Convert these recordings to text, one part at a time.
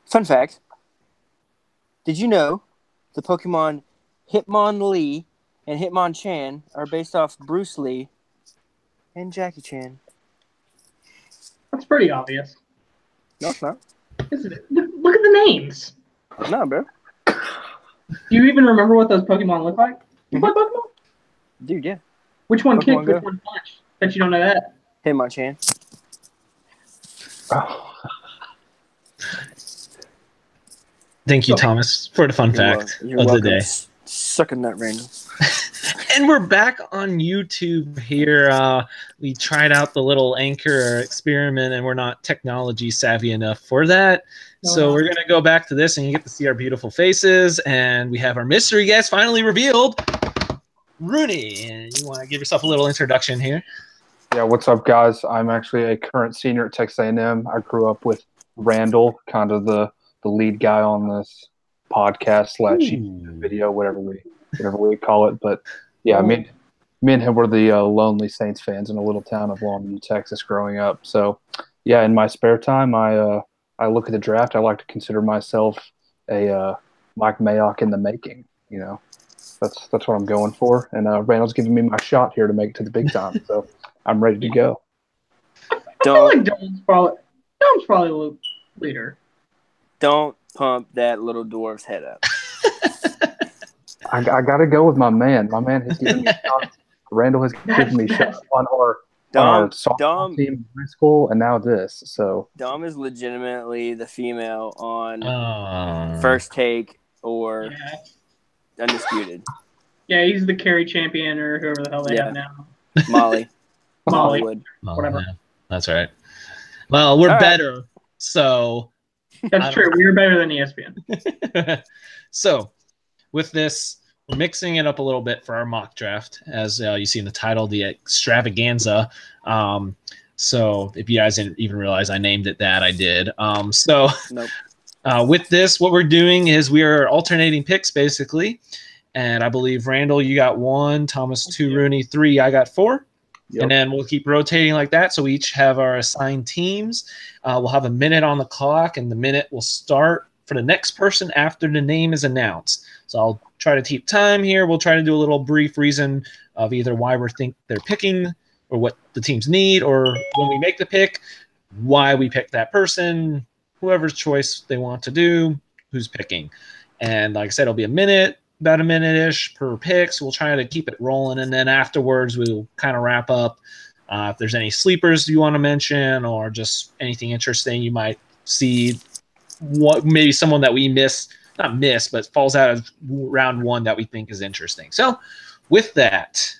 Fun fact. Did you know the Pokemon Hitmonlee and Hitmonchan are based off Bruce Lee and Jackie Chan? That's pretty obvious. No, it's not. Isn't it? Look at the names. No, bro. Do you even remember what those Pokemon look like? You play Pokemon? Dude, yeah. Which one Pokemon kicked? Go. Which one punched? Bet you don't know that. Hitmonchan. Oh. Thank you, Thomas, for the fun fact You're of welcome. the day. Sucking that, Randall. And we're back on YouTube here. We tried out the little anchor experiment, and we're not technology savvy enough for that. So we're going to go back to this, and you get to see our beautiful faces. And we have our mystery guest finally revealed, Rooney. And you want to give yourself a little introduction here? Yeah, what's up, guys? I'm actually a current senior at Texas A&M. I grew up with Randell, kind of the lead guy on this podcast / YouTube video, whatever we call it. But yeah, me and him were the lonely Saints fans in a little town of Longview, Texas, growing up. So yeah, in my spare time, I look at the draft. I like to consider myself a Mike Mayock in the making. You know, that's what I'm going for. And Randall's giving me my shot here to make it to the big time. So I'm ready to go. I feel like Dom's probably a little leader. Don't pump that little dwarf's head up. I got to go with my man. My man has given me shots. Randall has given me shots on our softball team in high school, and now this. So Dom is legitimately the female on First Take or Undisputed. Yeah, he's the carry champion or whoever the hell they have now. Molly. Mollywood. Whatever. Yeah, that's right. Well, we're better, so... That's true. We were better than ESPN. So, with this, we're mixing it up a little bit for our mock draft, as you see in the title, the Extravaganza. So, if you guys didn't even realize I named it that, I did. Nope. With this, what we're doing is we are alternating picks, basically. And I believe, Randall, you got 1, Thomas 2, Rooney 3, I got 4. Yep. And then we'll keep rotating like that. So we each have our assigned teams. We'll have a minute on the clock, and the minute will start for the next person after the name is announced. So I'll try to keep time here. We'll try to do a little brief reason of either why we think they're picking or what the teams need, or when we make the pick, why we pick that person, whoever's choice they want to do, who's picking. And like I said, it'll be a minute. About a minute-ish per pick, so we'll try to keep it rolling, and then afterwards we'll kind of wrap up. If there's any sleepers you want to mention or just anything interesting you might see, maybe someone that we not miss, but falls out of round 1 that we think is interesting. So with that,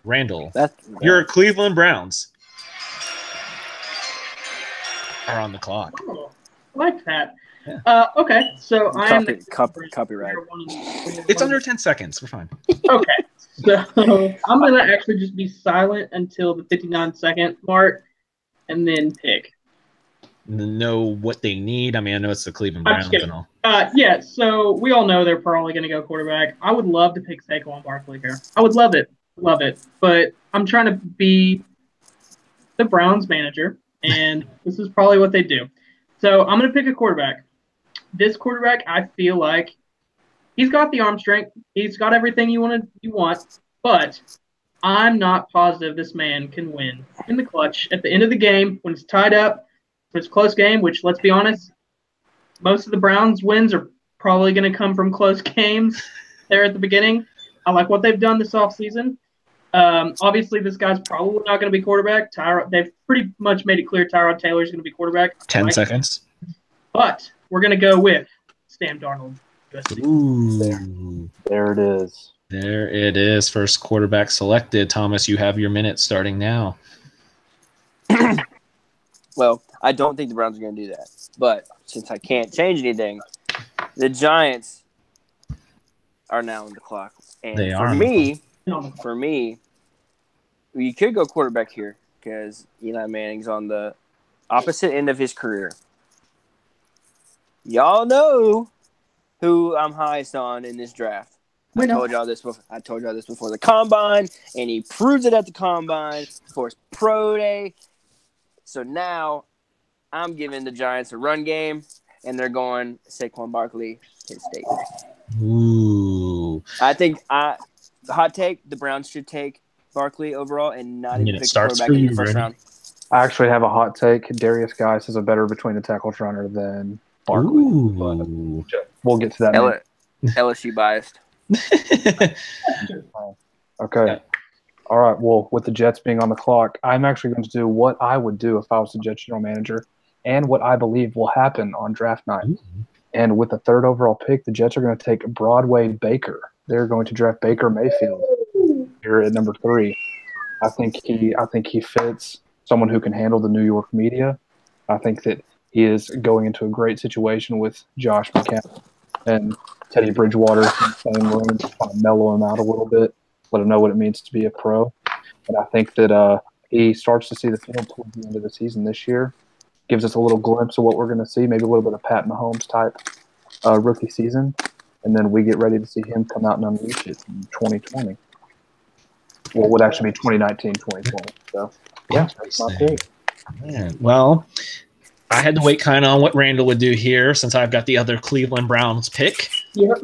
Randall, your Cleveland Browns are on the clock. Oh, I like that. Yeah. Okay, so I'm copyright. It's under 10 seconds. We're fine. Okay, so I'm going to actually just be silent until the 59-second mark and then pick. Know what they need? I mean, I know it's the Cleveland Browns and all. Yeah, so we all know they're probably going to go quarterback. I would love to pick Saquon Barkley here. I would love it. But I'm trying to be the Browns manager, and this is probably what they do. So I'm going to pick a quarterback. This quarterback, I feel like he's got the arm strength. He's got everything you want, but I'm not positive this man can win in the clutch at the end of the game when it's tied up. If it's a close game, which, let's be honest, most of the Browns' wins are probably going to come from close games there at the beginning. I like what they've done this offseason. Obviously, this guy's probably not going to be quarterback. They've pretty much made it clear Tyrod Taylor's going to be quarterback. 10 seconds. But we're going to go with Sam Darnold. Ooh. There it is. There it is. First quarterback selected. Thomas, you have your minute starting now. Well, I don't think the Browns are going to do that. But since I can't change anything, the Giants are now on the clock. And they are. For me, you could go quarterback here because Eli Manning's on the opposite end of his career. Y'all know who I'm highest on in this draft. I told y'all this before the combine, and he proves it at the combine for his pro day. So now I'm giving the Giants a run game. and they're going Saquon Barkley, Kent State. Ooh. I think hot take, the Browns should take Barkley overall and not even It pick the starts quarterback for in you, the first Rudy. round. I actually have a hot take. Darius Geis is a better between the tackles runner than Barkley. Ooh. We'll get to that. LSU biased. Okay. Yeah. All right. Well, with the Jets being on the clock, I'm actually going to do what I would do if I was the Jets general manager and what I believe will happen on draft night. Ooh. And with the 3rd overall pick, the Jets are going to take Broadway Baker. They're going to draft Baker Mayfield here at number 3. I think he fits someone who can handle the New York media. I think that he is going into a great situation with Josh McCown and Teddy Bridgewater in the same room to kind of mellow him out a little bit, let him know what it means to be a pro. And I think that he starts to see the field towards the end of the season this year. Gives us a little glimpse of what we're going to see, maybe a little bit of Pat Mahomes type rookie season. And then we get ready to see him come out and unleash it in 2020. Well, it would actually be 2019, 2020. So, yeah, that's my pick. Man. Well, I had to wait kind of on what Randall would do here since I've got the other Cleveland Browns pick. Yep.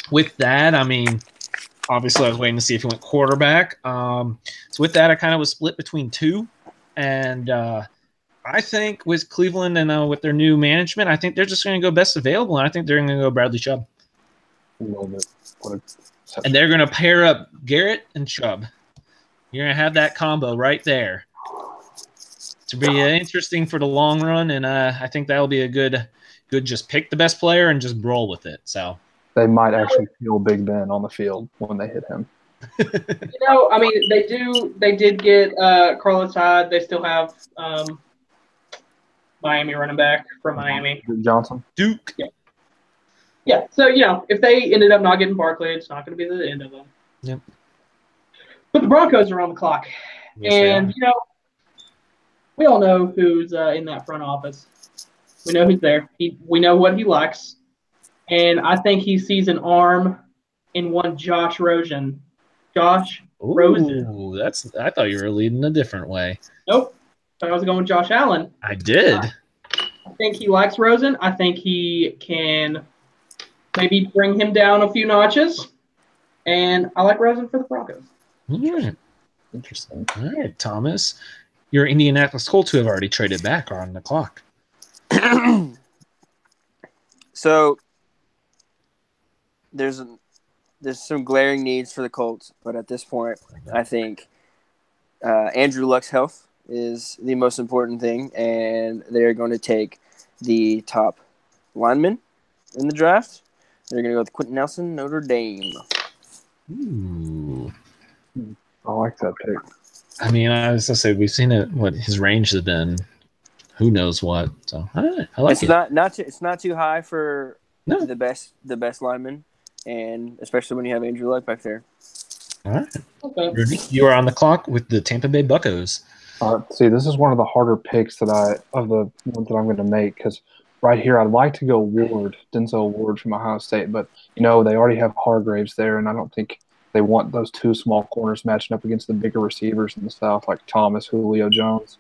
With that, I mean, obviously I was waiting to see if he went quarterback. So with that, I kind of was split between 2. And I think with Cleveland and with their new management, I think they're just going to go best available, and I think they're going to go Bradley Chubb. And they're going to pair up Garrett and Chubb. You're going to have that combo right there. To be interesting for the long run, and I think that'll be a good just pick the best player and just roll with it. So they might actually feel Big Ben on the field when they hit him. I mean, they did get Carlos Hyde. They still have Miami running back from Miami. Johnson. Duke. Yeah. So, if they ended up not getting Barkley, it's not going to be the end of them. Yep. But the Broncos are on the clock. Yes, and, we all know who's in that front office. We know who's there. We know what he likes. And I think he sees an arm in one Josh Rosen. Rosen. Ooh, I thought you were leading a different way. Nope. But I was going with Josh Allen. I did. I think he likes Rosen. I think he can maybe bring him down a few notches. And I like Rosen for the Broncos. All right. Interesting. All right, Thomas. Your Indianapolis Colts who have already traded back are on the clock. So there's some glaring needs for the Colts, but at this point, I think Andrew Luck's health is the most important thing, and they're going to take the top lineman in the draft. They're going to go with Quentin Nelson, Notre Dame. Ooh. I like that pick. I mean, I was going to say, we've seen it, what his range has been. Who knows what? So I like it. It's not too high for the best lineman, and especially when you have Andrew Luck back there. All right. Okay. Rudy, you are on the clock with the Tampa Bay Buccos. See, this is one of the harder picks of the ones that I'm going to make because right here I'd like to go Denzel Ward from Ohio State, but they already have Hargraves there, and I don't think they want those 2 small corners matching up against the bigger receivers in the South like Thomas, Julio Jones,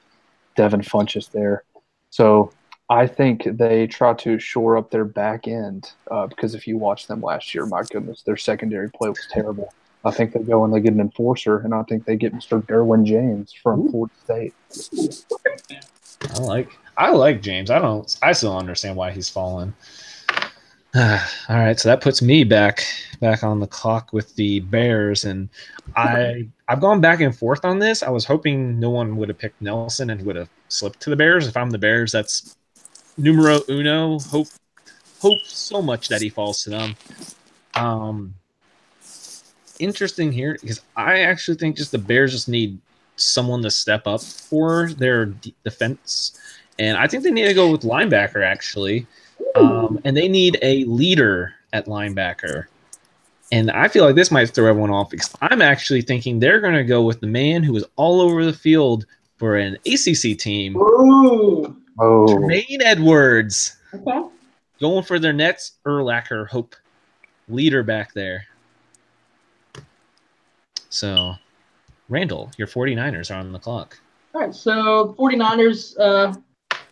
Devin Funchess there. So I think they try to shore up their back end because if you watch them last year, my goodness, their secondary play was terrible. I think they go and they get an enforcer, and I think they get Mr. Derwin James from Florida State. I like James. I still don't understand why he's fallen. All right, so that puts me back on the clock with the Bears, and I've gone back and forth on this. I was hoping no one would have picked Nelson and would have slipped to the Bears. If I'm the Bears, that's numero uno. Hope so much that he falls to them. Interesting here because I actually think just the Bears just need someone to step up for their defense, and I think they need to go with linebacker actually. And they need a leader at linebacker. And I feel like this might throw everyone off because I'm actually thinking they're going to go with the man who was all over the field for an ACC team. Tremaine Edwards. Okay. Going for their next Urlacher Hope leader back there. So, Randall, your 49ers are on the clock. All right, so 49ers,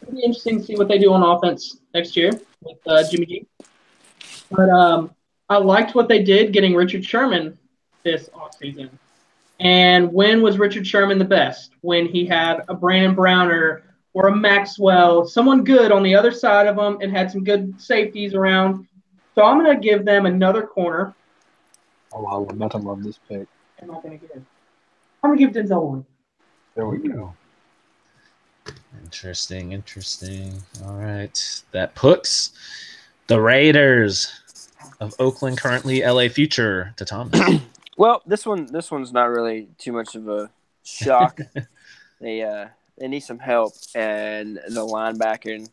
It'll be interesting to see what they do on offense next year with Jimmy G. But I liked what they did getting Richard Sherman this offseason. And when was Richard Sherman the best? When he had a Brandon Browner or a Maxwell, someone good on the other side of him and had some good safeties around. So I'm going to give them another corner. Oh, I would not love this pick. I'm not going to give. I'm going to give Denzel one. There we go. Interesting. All right. That puts the Raiders of Oakland, currently LA future, to Thomas. Well, this one's not really too much of a shock. They need some help in the linebacking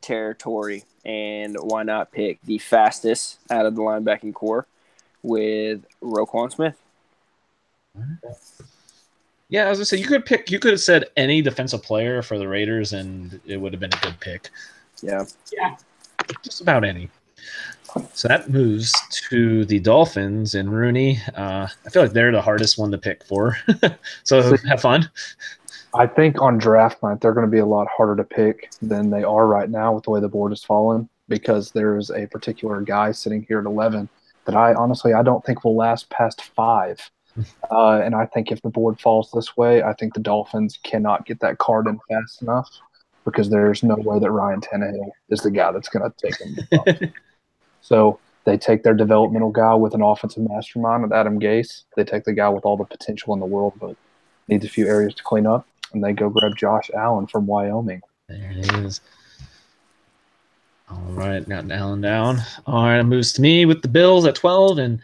territory, and why not pick the fastest out of the linebacking core with Roquan Smith? Yeah, I was gonna say you could have said any defensive player for the Raiders, and it would have been a good pick. Yeah, just about any. So that moves to the Dolphins and Rooney. I feel like they're the hardest one to pick for. So have fun. I think on draft night they're going to be a lot harder to pick than they are right now with the way the board has fallen, because there's a particular guy sitting here at 11 that I don't think will last past 5. And I think if the board falls this way, I think the Dolphins cannot get that card in fast enough, because there's no way that Ryan Tannehill is the guy that's going to take them. So they take their developmental guy with an offensive mastermind with Adam Gase. They take the guy with all the potential in the world but needs a few areas to clean up, and they go grab Josh Allen from Wyoming. There it is. All right, got Allen down. All right, it moves to me with the Bills at 12, and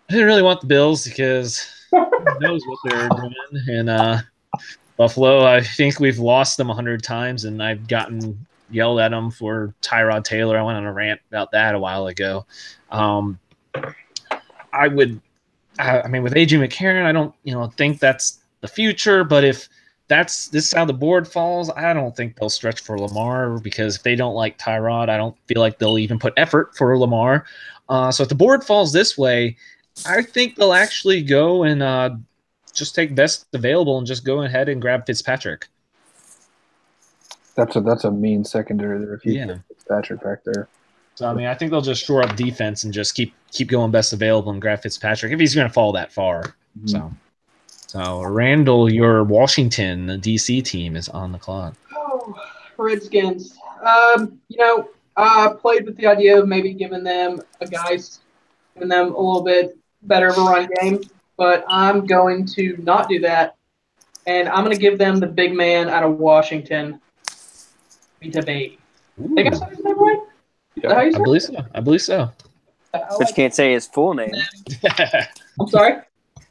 I didn't really want the Bills because who knows what they're doing. And Buffalo, I think we've lost them 100 times, and I've gotten yelled at them for Tyrod Taylor. I went on a rant about that a while ago. I mean, with A.J. McCarron, I don't, think that's the future. But if this is how the board falls, I don't think they'll stretch for Lamar, because if they don't like Tyrod, I don't feel like they'll even put effort for Lamar. So if the board falls this way, I think they'll actually go and just take best available and just go ahead and grab Fitzpatrick. That's a mean secondary there if you get Fitzpatrick back there. So I mean, I think they'll just shore up defense and just keep going best available and grab Fitzpatrick if he's going to fall that far. Mm-hmm. So Randall, your Washington DC team is on the clock. Oh, Redskins. I played with the idea of maybe giving them a little bit better of a run game, but I'm going to not do that, and I'm going to give them the big man out of Washington, Vita Bay. I guess that's his name, right? Yeah, I believe so. But you can't say his full name. I'm sorry?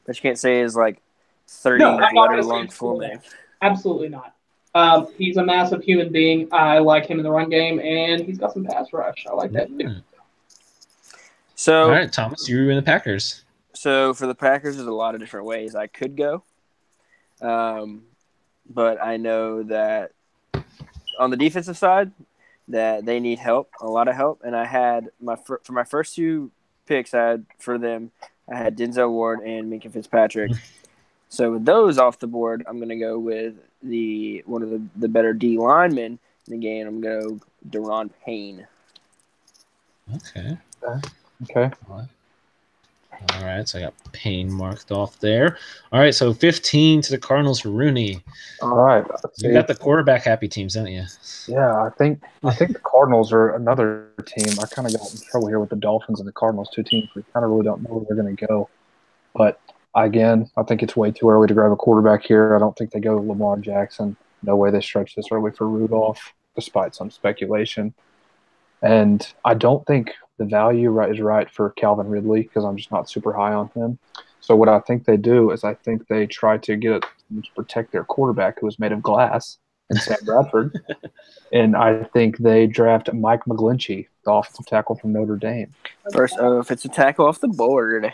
But you can't say his 30-letter long full name. Absolutely not. He's a massive human being. I like him in the run game, and he's got some pass rush. I like that too. So, all right, Thomas, you're in the Packers. So for the Packers, there's a lot of different ways I could go. But I know that on the defensive side, that they need help, a lot of help. And I had for my first 2 picks, I had Denzel Ward and Minkah Fitzpatrick. So with those off the board, I'm going to go with one of the better D linemen in the game. I'm going to go Deron Payne. Okay. All right, so I got Payne marked off there. All right, so 15 to the Cardinals for Rooney. All right. You got the quarterback happy teams, don't you? Yeah, I think the Cardinals are another team. I kind of got in trouble here with the Dolphins and the Cardinals, 2 teams. We kind of really don't know where they're going to go. But, again, I think it's way too early to grab a quarterback here. I don't think they go Lamar Jackson. No way they stretch this early for Rudolph, despite some speculation. And I don't think the value is right for Calvin Ridley, because I'm just not super high on him. So what I think they do is I think they try to to protect their quarterback, who is made of glass, and Sam Bradford. And I think they draft Mike McGlinchey, the offensive tackle from Notre Dame. First offensive tackle off the board.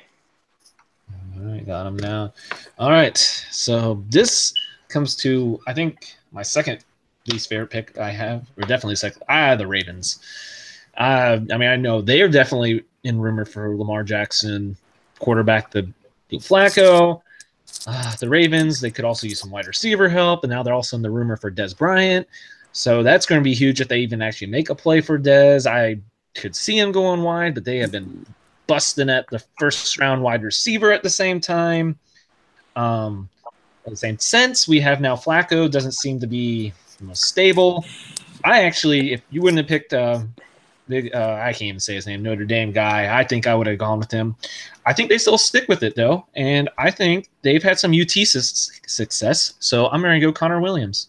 All right, got him now. All right, so this comes to, I think, my second least favorite pick I have, or definitely second. The Ravens. I know they are definitely in rumor for Lamar Jackson, quarterback, the Flacco. The Ravens, they could also use some wide receiver help, and now they're also in the rumor for Des Bryant. So that's going to be huge if they even actually make a play for Dez. I could see him going wide, but they have been busting at the first round wide receiver at the same time. In the same sense, we have now Flacco doesn't seem to be the most stable. I actually, if you wouldn't have picked I can't even say his name, Notre Dame guy, I think I would have gone with him. I think they still stick with it, though, and I think they've had some UT success, so I'm going to go Connor Williams.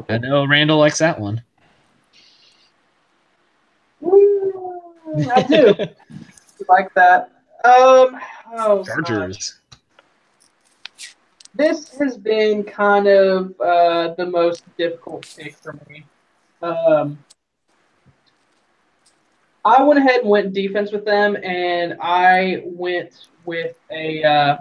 I know Randall likes that one. I do like that. Chargers. This has been kind of the most difficult pick for me. I went ahead and went defense with them, and I went with a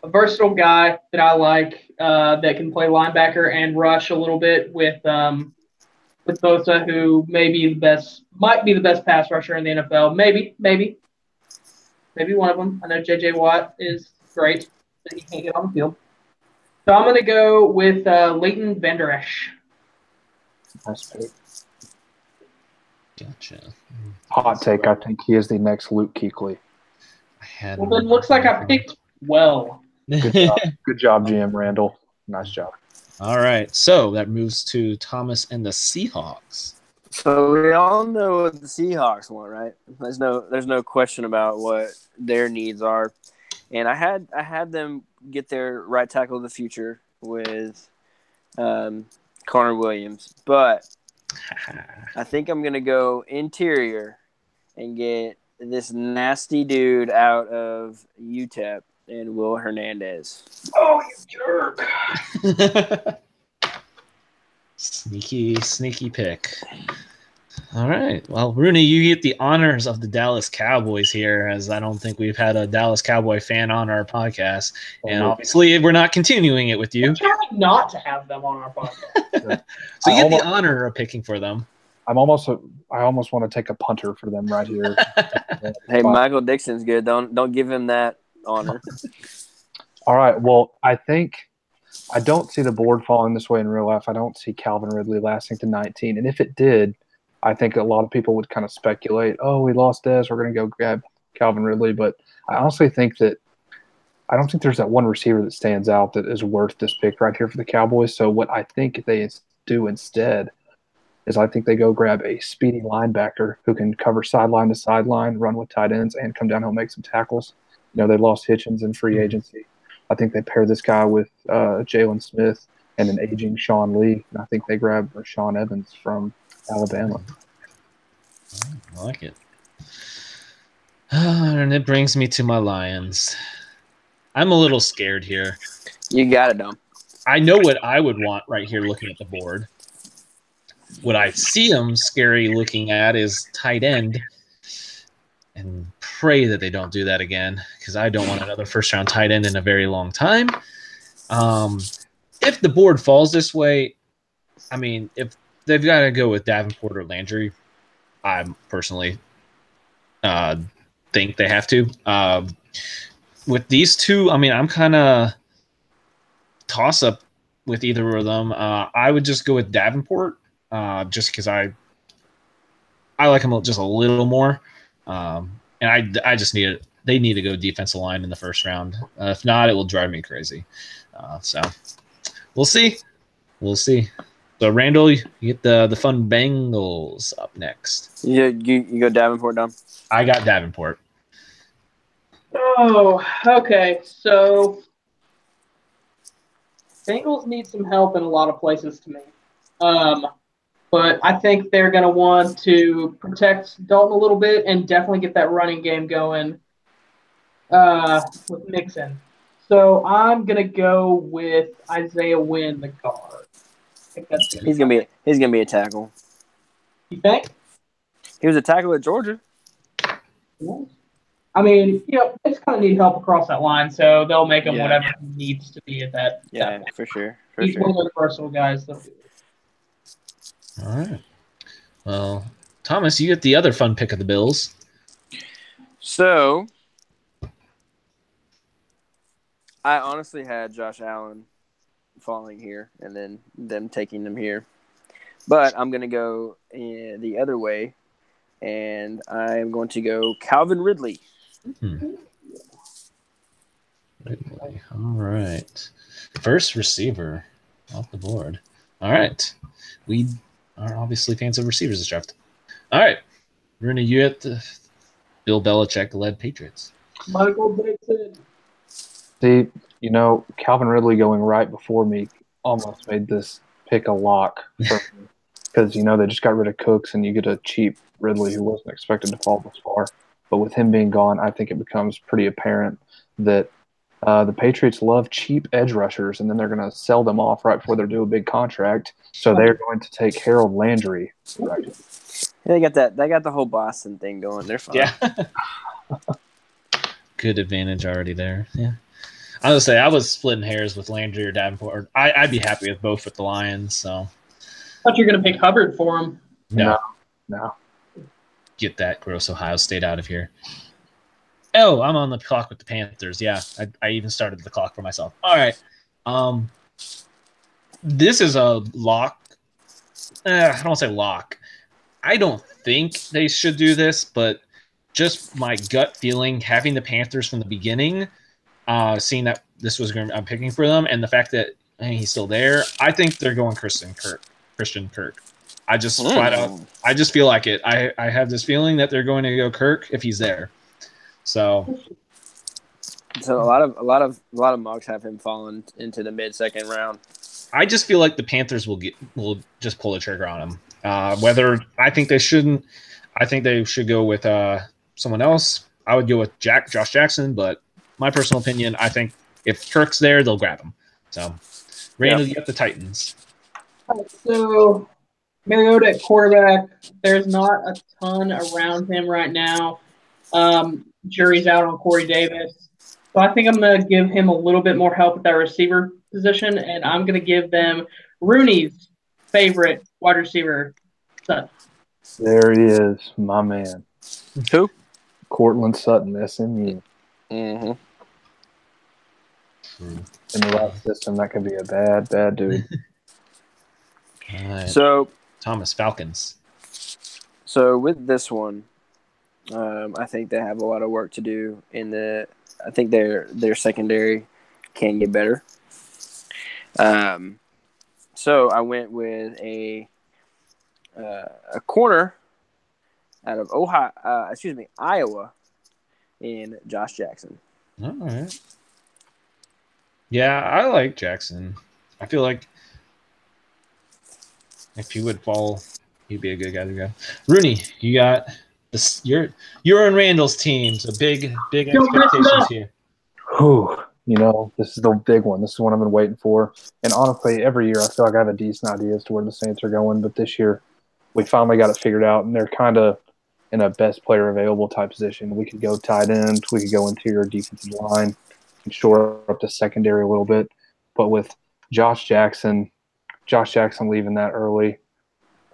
versatile guy that I like that can play linebacker and rush a little bit with Bosa, who might be the best pass rusher in the NFL. Maybe one of them. I know J.J. Watt is great, but he can't get on the field. So I'm going to go with Leighton Vander Esch. Nice pick. Gotcha. Hot take. I think he is the next Luke Kuechly. Well, then looks like I picked well. Good job. Good job, GM Randall. Nice job. All right. So that moves to Thomas and the Seahawks. So we all know what the Seahawks want, right? There's no question about what their needs are. And I had them get their right tackle of the future with Connor Williams. But I think I'm going to go interior and get this nasty dude out of UTEP and Will Hernandez. Oh, you jerk. Sneaky pick. All right. Well, Rooney, you get the honors of the Dallas Cowboys here, as I don't think we've had a Dallas Cowboy fan on our podcast. And obviously, we're not continuing it with you. I'm trying not to have them on our podcast. So you get the honor of picking for them. I almost want to take a punter for them right here. Hey, Michael Dixon's good. Don't give him that honor. All right. Well, I don't see the board falling this way in real life. I don't see Calvin Ridley lasting to 19. And if it did, I think a lot of people would kind of speculate, oh, we lost Dez, we're going to go grab Calvin Ridley. But I honestly think that I don't think there's that one receiver that stands out that is worth this pick right here for the Cowboys. So what I think they do instead is I think they go grab a speedy linebacker who can cover sideline to sideline, run with tight ends, and come down and make some tackles. You know, they lost Hitchens in free agency. I think they pair this guy with Jalen Smith and an aging Sean Lee. And I think they grab Rashaan Evans from Alabama. I like it. And it brings me to my Lions. I'm a little scared here. You got it, Dom. I know what I would want right here looking at the board. What I see them scary looking at is tight end. And pray that they don't do that again, because I don't want another first-round tight end in a very long time. If the board falls this way, I mean, if they've got to go with Davenport or Landry, I personally think they have to. With these two, I mean, I'm kind of toss-up with either of them. I would just go with Davenport, just because I like him just a little more. And I just need it. They need to go defensive line in the first round. If not, it will drive me crazy. So we'll see. We'll see. So Randall, you get the fun Bengals up next. You go Davenport, Dom? I got Davenport. Oh, okay. So Bengals need some help in a lot of places to me. But I think they're going to want to protect Dalton a little bit and definitely get that running game going with Mixon. So I'm going to go with Isaiah Wynn, the guard. He's gonna be a tackle. You think? He was a tackle at Georgia. I mean, they just kind of need help across that line, so they'll make him whatever he needs to be at that. Yeah, for sure. He's one of those versatile guys. All right. Well, Thomas, you get the other fun pick of the Bills. So, I honestly had Josh Allen falling here and then them taking them here. But I'm going to go the other way, and I'm going to go Calvin Ridley. Ridley. All right. First receiver off the board. All right. We are obviously fans of receivers this draft. All right. Rooney, you at the Bill Belichick-led Patriots. Michael Dixon. See, Calvin Ridley going right before me almost made this pick a lock for me because, they just got rid of Cooks and you get a cheap Ridley who wasn't expected to fall this far. But with him being gone, I think it becomes pretty apparent that the Patriots love cheap edge rushers, and then they're going to sell them off right before they do a big contract. So they're going to take Harold Landry. Right. Yeah, they got that. They got the whole Boston thing going. They're fine. Yeah. Good advantage already there. Yeah. I was say I was splitting hairs with Landry or Davenport. I'd be happy with both with the Lions. So. Thought you were going to pick Hubbard for him. No. Get that gross Ohio State out of here. Oh, I'm on the clock with the Panthers. Yeah, I even started the clock for myself. All right. This is a lock. I don't say lock. I don't think they should do this, but just my gut feeling, having the Panthers from the beginning, seeing that this was going, I'm picking for them, and the fact that he's still there, I think they're going Christian Kirk. I just flat out, I just feel like it. I have this feeling that they're going to go Kirk if he's there. So a lot of mocks have him falling into the mid-second round. I just feel like the Panthers will just pull the trigger on him. Whether I think they shouldn't, I think they should go with someone else. I would go with Josh Jackson, but my personal opinion, I think if Kirk's there, they'll grab him. So Randall, you got the Titans. So Mariota at quarterback. There's not a ton around him right now. Jury's out on Corey Davis. So I think I'm going to give him a little bit more help at that receiver position, and I'm going to give them Rooney's favorite wide receiver, Sutton. There he is, my man. Who? Cortland Sutton, SMU. Mm-hmm. In the right system, that could be a bad dude. All right. So Thomas, Falcons. So with this one, I think they have a lot of work to do I think their secondary can get better. So I went with a corner out of Iowa, in Josh Jackson. All right. Yeah, I like Jackson. I feel like if he would fall, he'd be a good guy to go. Rooney, you got this. You're on Randall's team, so big expectations here. Whew. This is the big one. This is what I've been waiting for. And honestly, every year I feel like I have a decent idea as to where the Saints are going. But this year, we finally got it figured out, and they're kind of in a best player available type position. We could go tight end. We could go interior defensive line and shore up the secondary a little bit. But with Josh Jackson leaving that early,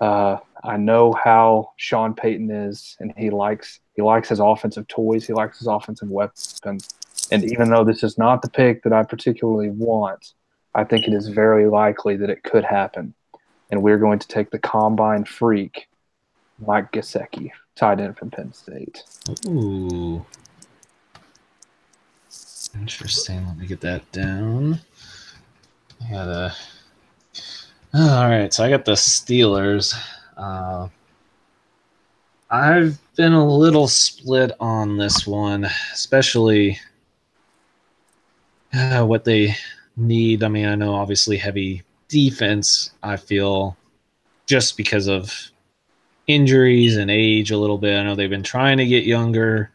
I know how Sean Payton is, and he likes his offensive toys. He likes his offensive weapons. And even though this is not the pick that I particularly want, I think it is very likely that it could happen. And we're going to take the combine freak, Mike Gesicki, tight end from Penn State. Ooh. Interesting. Let me get that down. All right, so I got the Steelers. I've been a little split on this one, especially what they need. I mean, I know obviously heavy defense, I feel, just because of injuries and age a little bit. I know they've been trying to get younger.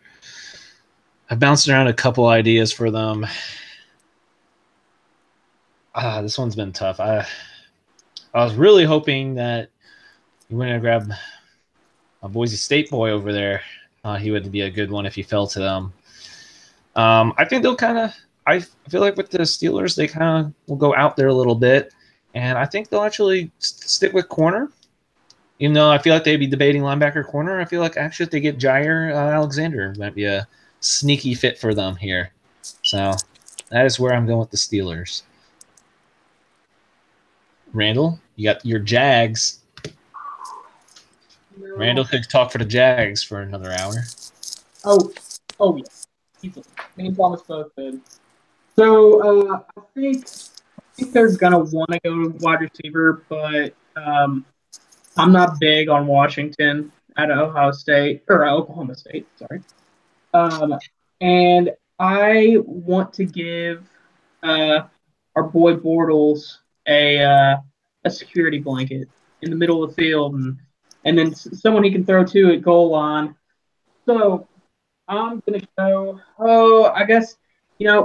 I've bounced around a couple ideas for them. This one's been tough. I was really hoping that you went and grabbed a Boise State boy over there. He would be a good one if he fell to them. I think they'll kind of – I feel like with the Steelers, they kind of will go out there a little bit. And I think they'll actually stick with corner. Even though I feel like they'd be debating linebacker corner, I feel like actually if they get Jair Alexander, might be a sneaky fit for them here. So that is where I'm going with the Steelers. Randall, you got your Jags. Randall could talk for the Jags for another hour. Oh yeah. Easily. Me and Thomas both did. So I think they're gonna want to go to wide receiver, but I'm not big on Washington at Ohio State or Oklahoma State. Sorry. And I want to give our boy Bortles a security blanket in the middle of the field, and then someone he can throw to at goal line. So I'm gonna go. Oh, I guess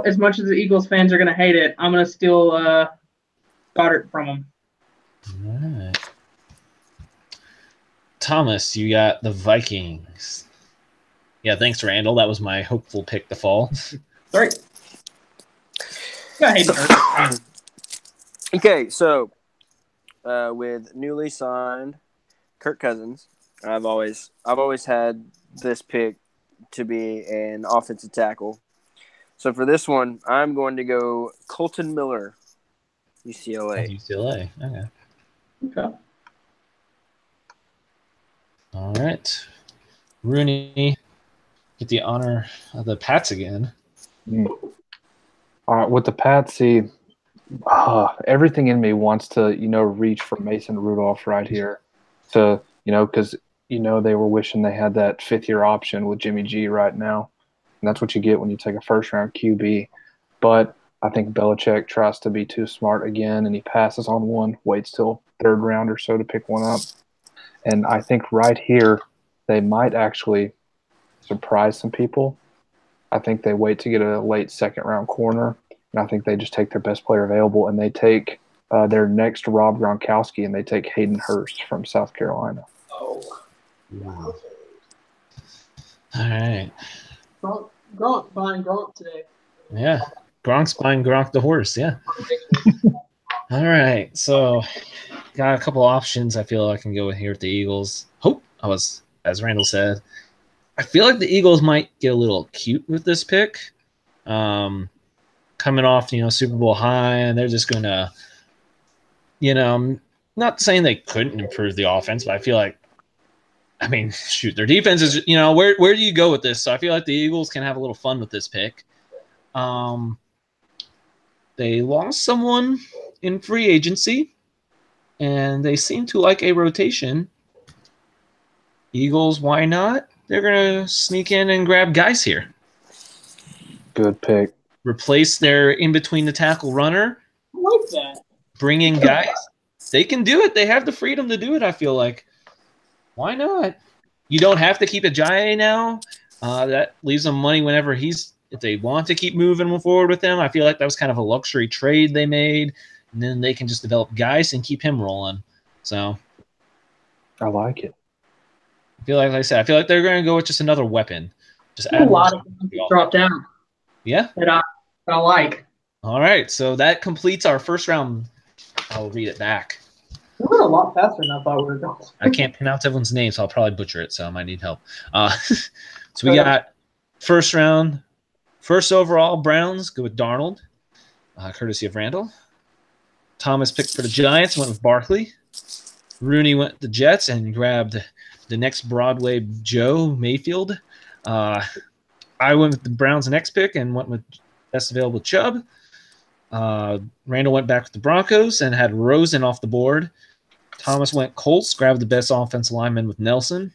as much as the Eagles fans are gonna hate it, I'm gonna steal Goddard from them. All right. Thomas, you got the Vikings. Yeah, thanks, Randall. That was my hopeful pick to fall. Sorry. I hate her. Okay, so with newly signed Kirk Cousins, I've always had this pick to be an offensive tackle. So for this one, I'm going to go Colton Miller, UCLA. UCLA. Okay. Okay. All right. Rooney, get the honor of the Pats again. All right, with the Pats, everything in me wants to, reach for Mason Rudolph right here to, because, they were wishing they had that fifth-year option with Jimmy G right now. And that's what you get when you take a first-round QB. But I think Belichick tries to be too smart again, and he passes on one, waits till third round or so to pick one up. And I think right here they might actually surprise some people. I think they wait to get a late second-round corner, and I think they just take their best player available, and they take their next Rob Gronkowski, and they take Hayden Hurst from South Carolina. Oh. Wow. All right. Gronk buying Gronk today. Yeah. Gronk's buying Gronk the horse. Yeah. All right. So got a couple options I feel I can go with here with the Eagles. As Randall said, I feel like the Eagles might get a little cute with this pick. Coming off, Super Bowl high, and they're just going to, not saying they couldn't improve the offense, but I feel like, their defense is, where do you go with this? So I feel like the Eagles can have a little fun with this pick. They lost someone in free agency, and they seem to like a rotation. Eagles, why not? They're going to sneak in and grab guys here. Good pick. Replace their in-between the tackle runner. I like that. Bring in guys. They can do it. They have the freedom to do it, I feel like. Why not? You don't have to keep Ajayi now. That leaves them money whenever if they want to keep moving forward with him. I feel like that was kind of a luxury trade they made. And then they can just develop guys and keep him rolling. So I like it. I feel like they're going to go with just another weapon. Just a lot of them dropped out. Yeah? That I like. All right. So that completes our first round. I'll read it back. We were a lot faster than I thought we were going. I can't pronounce everyone's name, so I'll probably butcher it, so I might need help. So we got first round, first overall, Browns go with Darnold, courtesy of Randall. Thomas picked for the Giants, went with Barkley. Rooney went with the Jets and grabbed the next Broadway Joe Mayfield. I went with the Browns' next pick and went with best available Chubb. Randall went back with the Broncos and had Rosen off the board. Thomas went Colts, grabbed the best offensive lineman with Nelson.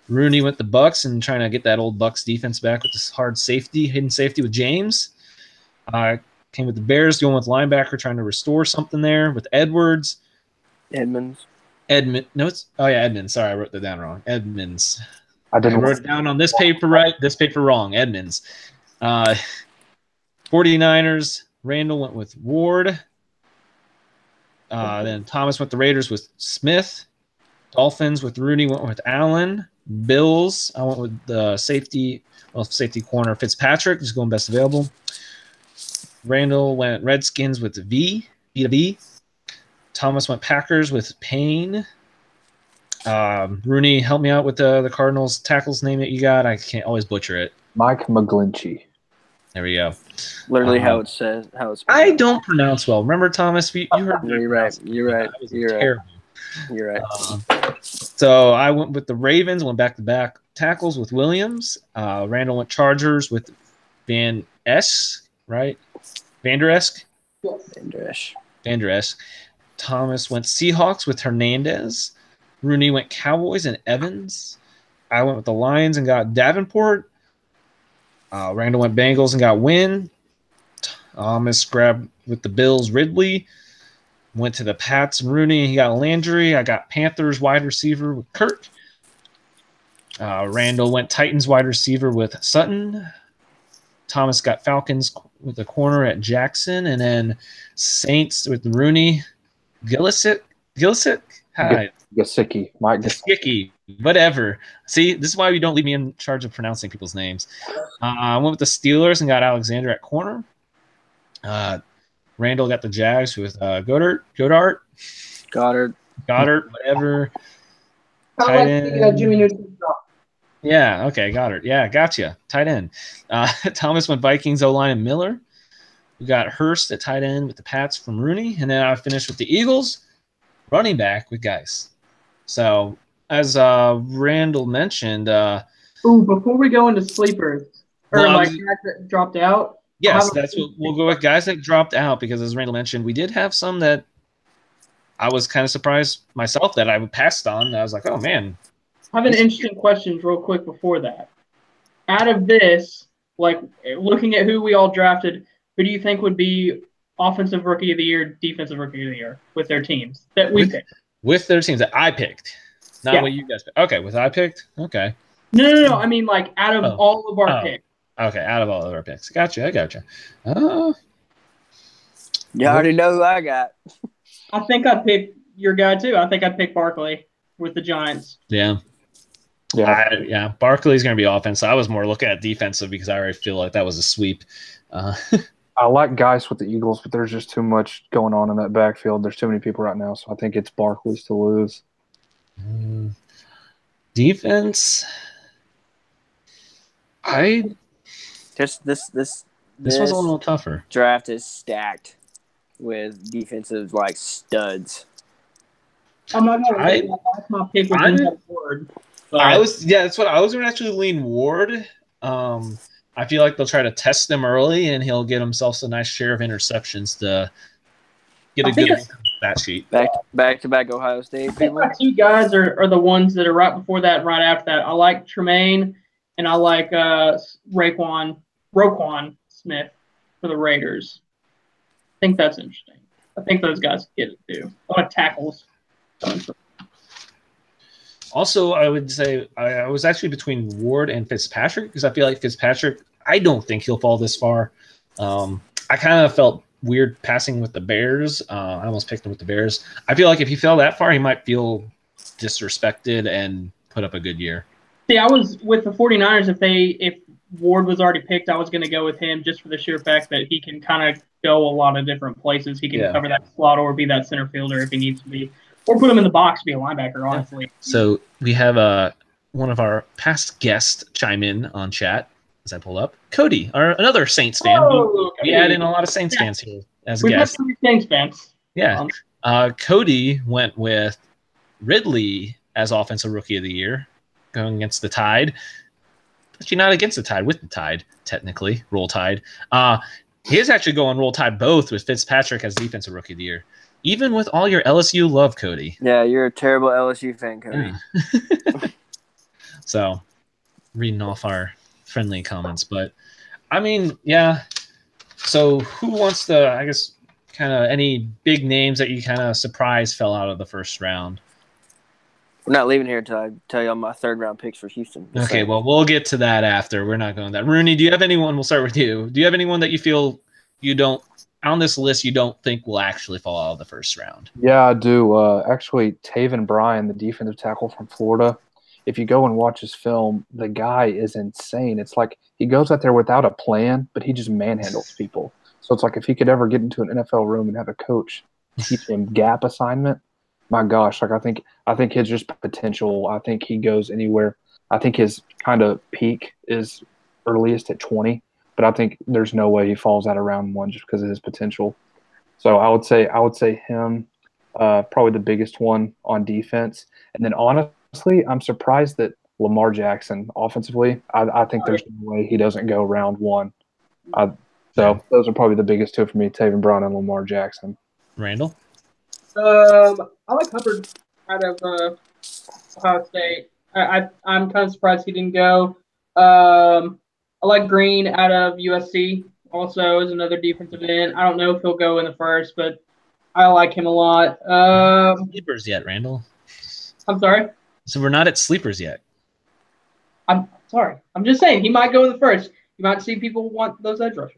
Rooney went the Bucks and trying to get that old Bucks defense back with this hidden safety with James. Came with the Bears, going with linebacker, trying to restore something there with Edwards. Edmonds. Edmonds. Sorry, I wrote that down wrong. Edmonds. I wrote it down on this paper right, this paper wrong. Edmonds. 49ers. Randall went with Ward. Then Thomas went the Raiders with Smith. Dolphins with Rooney went with Allen. Bills, I went with the safety corner Fitzpatrick, just going best available. Randall went Redskins with V to B. Thomas went Packers with Payne. Rooney, help me out with the Cardinals tackle's name that you got. I can't always butcher it. Mike McGlinchey. There we go. Literally how it says. How it's. I don't pronounce well. Remember, Thomas? You heard me. You're right. You're right. I was You're terrible. right. You're right. So I went with the Ravens. Went back-to-back tackles with Williams. Randall went Chargers with Van Esch, right? Van Der Esch. Van Der Esch. Thomas went Seahawks with Hernandez. Rooney went Cowboys and Evans. I went with the Lions and got Davenport. Randall went Bengals and got Wynn. Thomas grabbed with the Bills Ridley. Went to the Pats and Rooney, and he got Landry. I got Panthers wide receiver with Kirk. Randall went Titans wide receiver with Sutton. Thomas got Falcons with the corner at Jackson, and then Saints with Rooney. Gillisick? Hi. Gesicki. Mike Gesicki. Whatever. See, this is why we don't leave me in charge of pronouncing people's names. I went with the Steelers and got Alexander at corner. Randall got the Jags with Goddard, whatever. Tight end. Yeah, okay, Goddard. Yeah, gotcha. Tight end. Thomas went Vikings O-line and Miller. We got Hurst at tight end with the Pats from Rooney. And then I finished with the Eagles running back with Geis. So, as Randall mentioned. Before we go into sleepers, or guys that dropped out. Yes, that's what we'll go with. Guys that dropped out because, as Randall mentioned, we did have some that I was kind of surprised myself that I passed on. I was like, oh, man. I have an interesting question real quick before that. Out of this, like looking at who we all drafted, who do you think would be offensive rookie of the year, defensive rookie of the year with their teams that we picked? With their teams that I picked. Not what you guys picked. Okay, with I picked? Okay. No. I mean, like, out of all of our picks. Okay, out of all of our picks. Gotcha. You already know who I got. I think I'd pick your guy, too. I think I'd pick Barkley with the Giants. Yeah. Barkley's going to be offense. I was more looking at defensive because I already feel like that was a sweep. I like Geis with the Eagles, but there's just too much going on in that backfield. There's too many people right now, so I think it's Barkley's to lose. Defense, This was a little tougher. Draft is stacked with defensive like studs. I'm not gonna lie, that's my pick with Ward. That's what I was going to actually lean Ward. I feel like they'll try to test him early, and he'll get himself a nice share of interceptions to get a good stat sheet. Back to back Ohio State people. My two guys are the ones that are right before that and right after that. I like Tremaine, and I like Roquan Smith for the Raiders. I think that's interesting. I think those guys get it too. A lot of tackles. Also, I would say I was actually between Ward and Fitzpatrick because I feel like Fitzpatrick, I don't think he'll fall this far. I kind of felt weird passing with the Bears. I almost picked him with the Bears. I feel like if he fell that far, he might feel disrespected and put up a good year. See, I was with the 49ers. If Ward was already picked, I was going to go with him just for the sheer fact that he can kind of go a lot of different places. He can cover that slot or be that center fielder if he needs to be. Or put him in the box to be a linebacker, honestly. So we have one of our past guests chime in on chat as I pull up. Cody, another Saints fan. We add in a lot of Saints fans here as guests. We've got Saints fans. Yeah. Cody went with Ridley as Offensive Rookie of the Year, going against the Tide. Actually, not against the Tide, with the Tide, technically. Roll Tide. He is actually going Roll Tide both with Fitzpatrick as Defensive Rookie of the Year. Even with all your LSU love, Cody. Yeah, you're a terrible LSU fan, Cody. Yeah. So, reading off our friendly comments. But, I mean, yeah. So, who wants to, I guess, kind of any big names that you kind of surprised fell out of the first round? We're not leaving here until I tell you all my third-round picks for Houston. Okay, well, we'll get to that after. We're not going that. Rooney, do you have anyone? We'll start with you. Do you have anyone that you feel you don't, on this list, you don't think will actually fall out of the first round? Yeah, I do. Actually, Taven Bryan, the defensive tackle from Florida, if you go and watch his film, the guy is insane. It's like he goes out there without a plan, but he just manhandles people. So it's like if he could ever get into an NFL room and have a coach teach him gap assignment, my gosh, like I think his just potential, I think he goes anywhere. I think his kind of peak is earliest at 20. but I think there's no way he falls out of round 1 just because of his potential. So I would say him, probably the biggest one on defense. And then honestly, I'm surprised that Lamar Jackson offensively, I think there's no way he doesn't go round 1. So those are probably the biggest two for me, Taven Bryan and Lamar Jackson. Randall? I like Hubbard out of Ohio State. I'm kind of surprised he didn't go. I like Green out of USC also as another defensive end. I don't know if he'll go in the first, but I like him a lot. Sleepers yet, Randall? I'm sorry? So we're not at sleepers yet. I'm sorry. I'm just saying he might go in the first. You might see people want those edge rushers.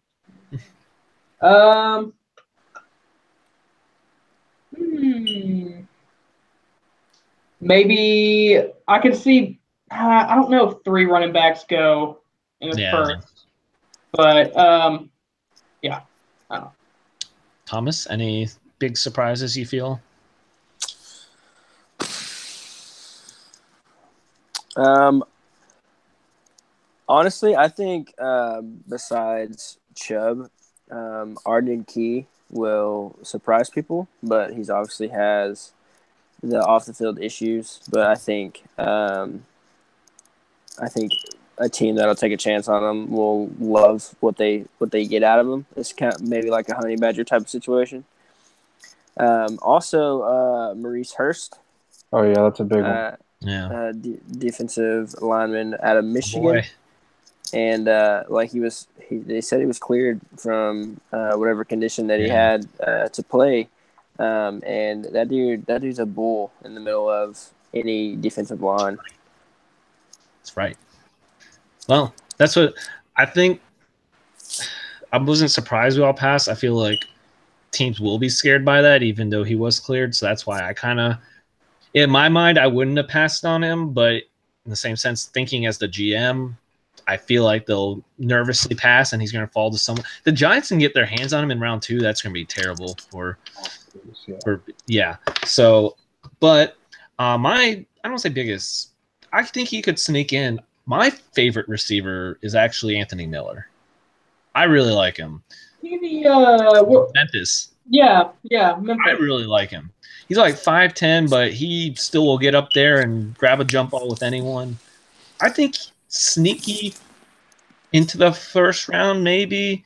Maybe I could see. I don't know if 3 running backs go in the first, but yeah. I don't know. Thomas, any big surprises you feel? Honestly, I think besides Chubb, Arden Key will surprise people, but he's obviously has the off the field issues. But I think a team that'll take a chance on him will love what they get out of him. It's kind of maybe like a Honey Badger type of situation. Also, Maurice Hurst. Oh yeah, that's a big one. Defensive lineman out of Michigan. And they said he was cleared from whatever condition that he had to play. And that dude's a bull in the middle of any defensive line. That's right. Well, that's what I think. I wasn't surprised we all passed. I feel like teams will be scared by that, even though he was cleared. So that's why I kind of, in my mind, I wouldn't have passed on him. But in the same sense, thinking as the GM, I feel like they'll nervously pass and he's going to fall to someone. The Giants can get their hands on him in round 2. That's going to be terrible So, but I don't say biggest. I think he could sneak in. My favorite receiver is actually Anthony Miller. I really like him. Memphis. Yeah, Memphis. I really like him. He's like 5'10", but he still will get up there and grab a jump ball with anyone. I think sneaky into the first round, maybe.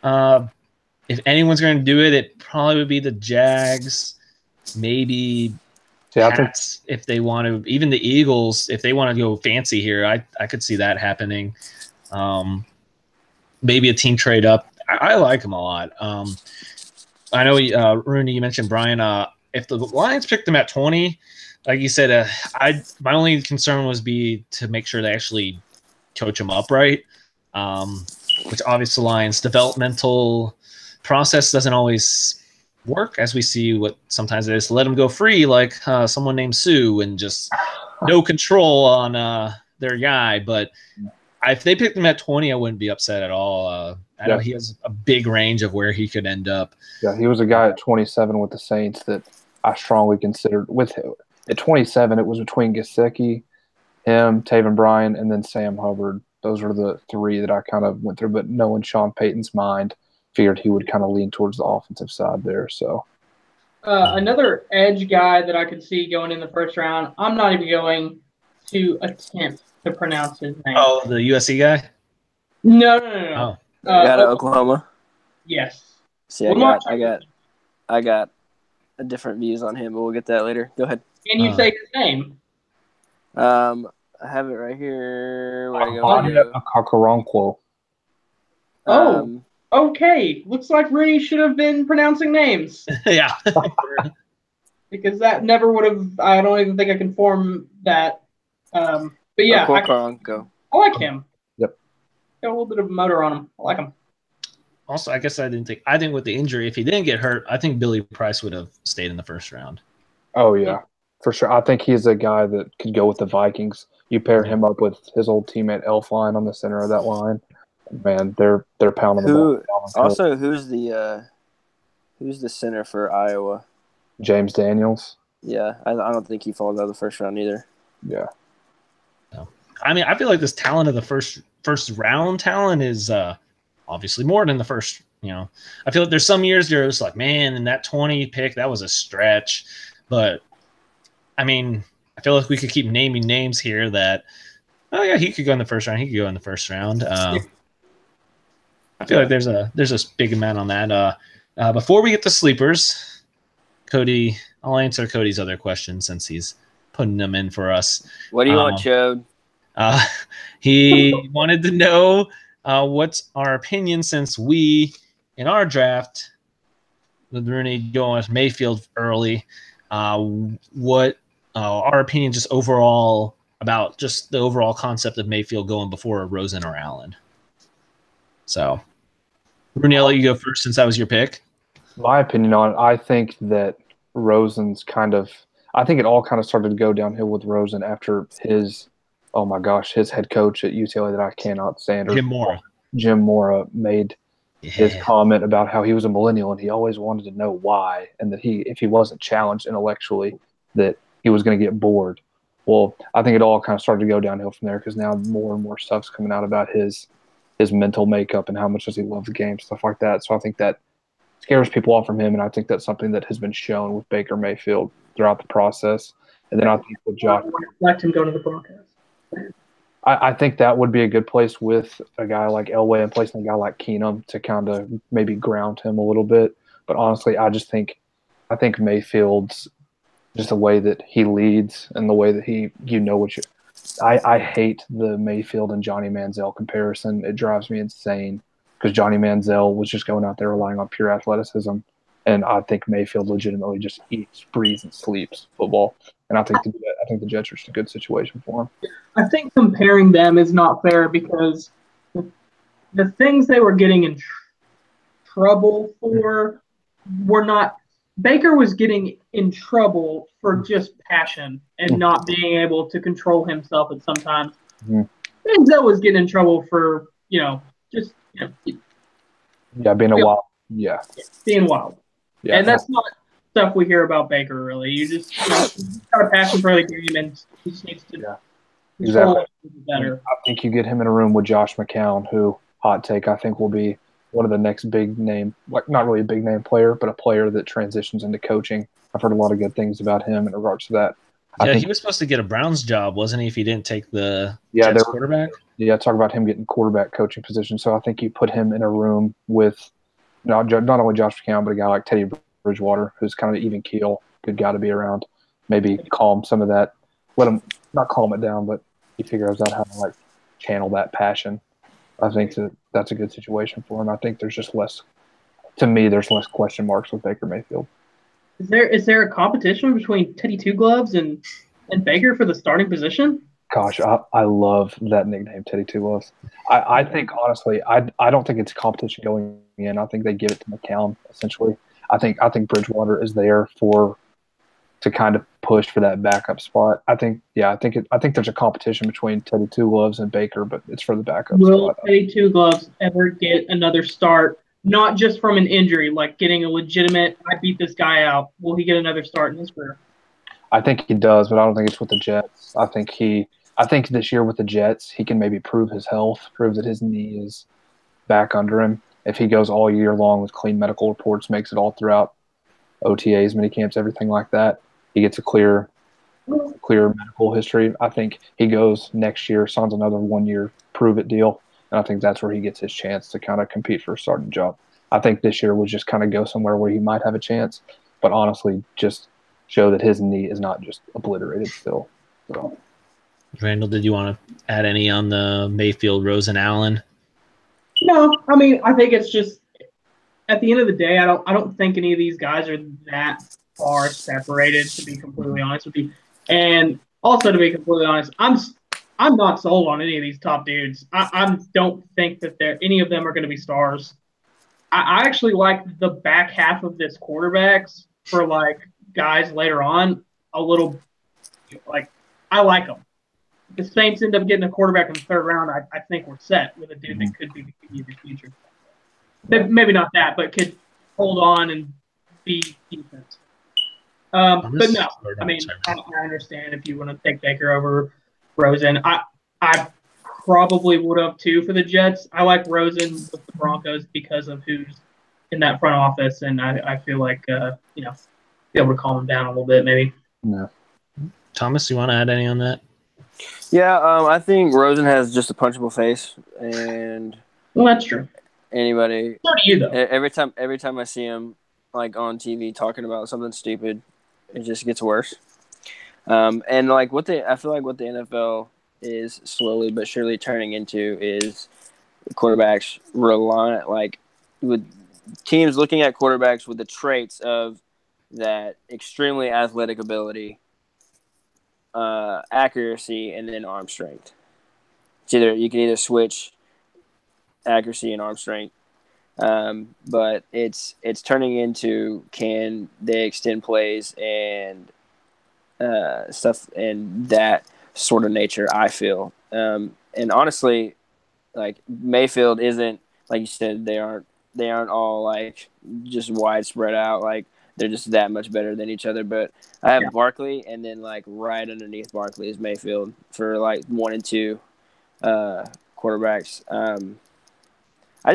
If anyone's going to do it, it probably would be the Jags. Maybe Pats, if they want to. Even the Eagles, if they want to go fancy here, I could see that happening. Maybe a team trade up. I like him a lot. I know, Rooney, you mentioned Brian. If the Lions picked him at 20, like you said, my only concern was to make sure they actually coach him up right, which obviously Lions' developmental process doesn't always work, as we see what sometimes it is. Let him go free, like someone named Sue, and just no control on their guy. But if they picked him at 20, I wouldn't be upset at all. I know he has a big range of where he could end up. Yeah, he was a guy at 27 with the Saints that I strongly considered. At 27, it was between Gesicki, him, Taven Bryan, and then Sam Hubbard. Those were the 3 that I kind of went through. But knowing Sean Payton's mind, figured he would kind of lean towards the offensive side there. So another edge guy that I could see going in the first round, I'm not even going to attempt to pronounce his name. Oh, the USC guy? No. Oh. Out of Oklahoma? Yes. See, I got a different views on him, but we'll get that later. Go ahead. Can you say his name? I have it right here. Where I go? Okoronkwo. Oh, okay. Looks like Rooney should have been pronouncing names. Yeah. Because that never would have. I don't even think I can form that. But yeah, I like him. Yep. Got a little bit of motor on him. I like him. Also, I think with the injury, if he didn't get hurt, I think Billy Price would have stayed in the first round. Oh, yeah, for sure. I think he's a guy that could go with the Vikings. You pair him up with his old teammate Elfline on the center of that line. Man, they're pounding the ball. Also, who's the center for Iowa? James Daniels. Yeah, I don't think he falls out of the first round either. Yeah. No. I mean, I feel like this talent of the first round talent is obviously more than the first. I feel like there's some years there was like, man, in that 20 pick, that was a stretch. But I mean, I feel like we could keep naming names here that, oh yeah, he could go in the first round. He could go in the first round. I feel like there's a big amount on that. Before we get to sleepers, Cody, I'll answer Cody's other question since he's putting them in for us. What do you want, Chode? He wanted to know what's our opinion since we, in our draft, with Rooney going with Mayfield early, what our opinion just overall about just the overall concept of Mayfield going before Rosen or Allen. So, Rooney, I'll let you go first since that was your pick. My opinion on it, I think that Rosen's I think it all kind of started to go downhill with Rosen after his head coach at UCLA that I cannot stand. Jim Mora made his comment about how he was a millennial and he always wanted to know why, and that if he wasn't challenged intellectually, that he was going to get bored. Well, I think it all kind of started to go downhill from there because now more and more stuff's coming out about his mental makeup and how much does he love the game, stuff like that. So I think that scares people off from him, and I think that's something that has been shown with Baker Mayfield throughout the process. And then I think with Josh, let him go to the Broncos. I think that would be a good place with a guy like Elway and placing a guy like Keenum to kind of maybe ground him a little bit. But honestly, I think Mayfield's just the way that he leads and the way that I hate the Mayfield and Johnny Manziel comparison. It drives me insane because Johnny Manziel was just going out there relying on pure athleticism. And I think Mayfield legitimately just eats, breathes, and sleeps football. And I think the Jets are just a good situation for him. I think comparing them is not fair because the things they were getting in trouble for were not – Baker was getting in trouble for just passion and not being able to control himself at some times. Manziel was getting in trouble for, being wild. Yeah. Being wild. Yeah. And that's not stuff we hear about Baker, really. You just got a passion for the game and he just needs to control it better. I think you get him in a room with Josh McCown, who, hot take, I think will be one of the next big name, like not really a big name player, but a player that transitions into coaching. I've heard a lot of good things about him in regards to that. Yeah, he was supposed to get a Browns job, wasn't he, if he didn't take the Jets quarterback? Yeah, talk about him getting quarterback coaching position. So I think you put him in a room with not only Josh McCown, but a guy like Teddy Bridgewater, who's kind of even keel, good guy to be around. Maybe calm some of that. Let him not calm it down, but he figures out how to channel that passion. I think that's a good situation for him. I think there's less question marks with Baker Mayfield. Is there a competition between Teddy Two Gloves and Baker for the starting position? Gosh, I love that nickname, Teddy Two Gloves. I think honestly, I don't think it's a competition going in. I think they give it to McCown essentially. I think Bridgewater is there to kind of push for that backup spot. I think there's a competition between Teddy Two Gloves and Baker, but it's for the backup spot. Will Teddy Two Gloves ever get another start? Not just from an injury, like getting a legitimate, I beat this guy out. Will he get another start in his career? I think he does, but I don't think it's with the Jets. I think this year with the Jets, he can maybe prove his health, prove that his knee is back under him. If he goes all year long with clean medical reports, makes it all throughout OTAs, mini camps, everything like that, he gets a clear medical history. I think he goes next year, signs another 1-year prove-it deal, and I think that's where he gets his chance to kind of compete for a starting job. I think this year would just kind of go somewhere where he might have a chance, but honestly just show that his knee is not just obliterated still. So. Randall, did you want to add any on the Mayfield, Rosen, Allen? No, I mean, I think it's just at the end of the day, I don't think any of these guys are that far separated, to be completely honest with you. And also, to be completely honest, I'm not sold on any of these top dudes. I don't think that any of them are going to be stars. I actually like the back half of this quarterbacks for guys later on a little. I like them. If the Saints end up getting a quarterback in the third round, I think we're set with a dude that could be the key of the future. Maybe not that, but could hold on and be defense. But no, I mean, I understand if you want to take Baker over Rosen. I probably would have too for the Jets. I like Rosen with the Broncos because of who's in that front office, and I feel like be able to calm him down a little bit maybe. No. Thomas, you want to add any on that? Yeah, I think Rosen has just a punchable face, and Well, that's true. anybody. So do you though. Every time I see him like on TV talking about something stupid, it just gets worse. And like I feel like what the NFL is slowly but surely turning into is quarterbacks with teams looking at quarterbacks with the traits of that extremely athletic ability, accuracy, and then arm strength. You can either switch accuracy and arm strength, but it's turning into can they extend plays and stuff and that sort of nature. I feel, and honestly, like Mayfield isn't like you said. They aren't all like just widespread out. Like they're just that much better than each other. But I have Barkley, and then like right underneath Barkley is Mayfield for like 1 and 2 quarterbacks. I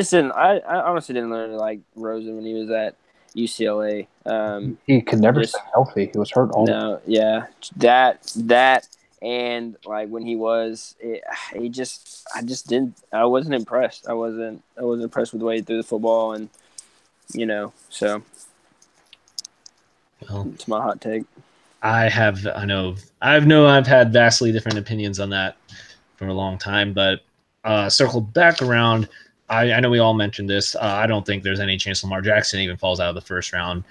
honestly didn't learn to like Rosen when he was at UCLA. He could never stay healthy. He was hurt all the time. Yeah, that and like when he was, I wasn't impressed. I wasn't impressed with the way he threw the football, and so it's my hot take. I've had vastly different opinions on that for a long time, but circle back around. I know we all mentioned this. I don't think there's any chance Lamar Jackson even falls out of the first round.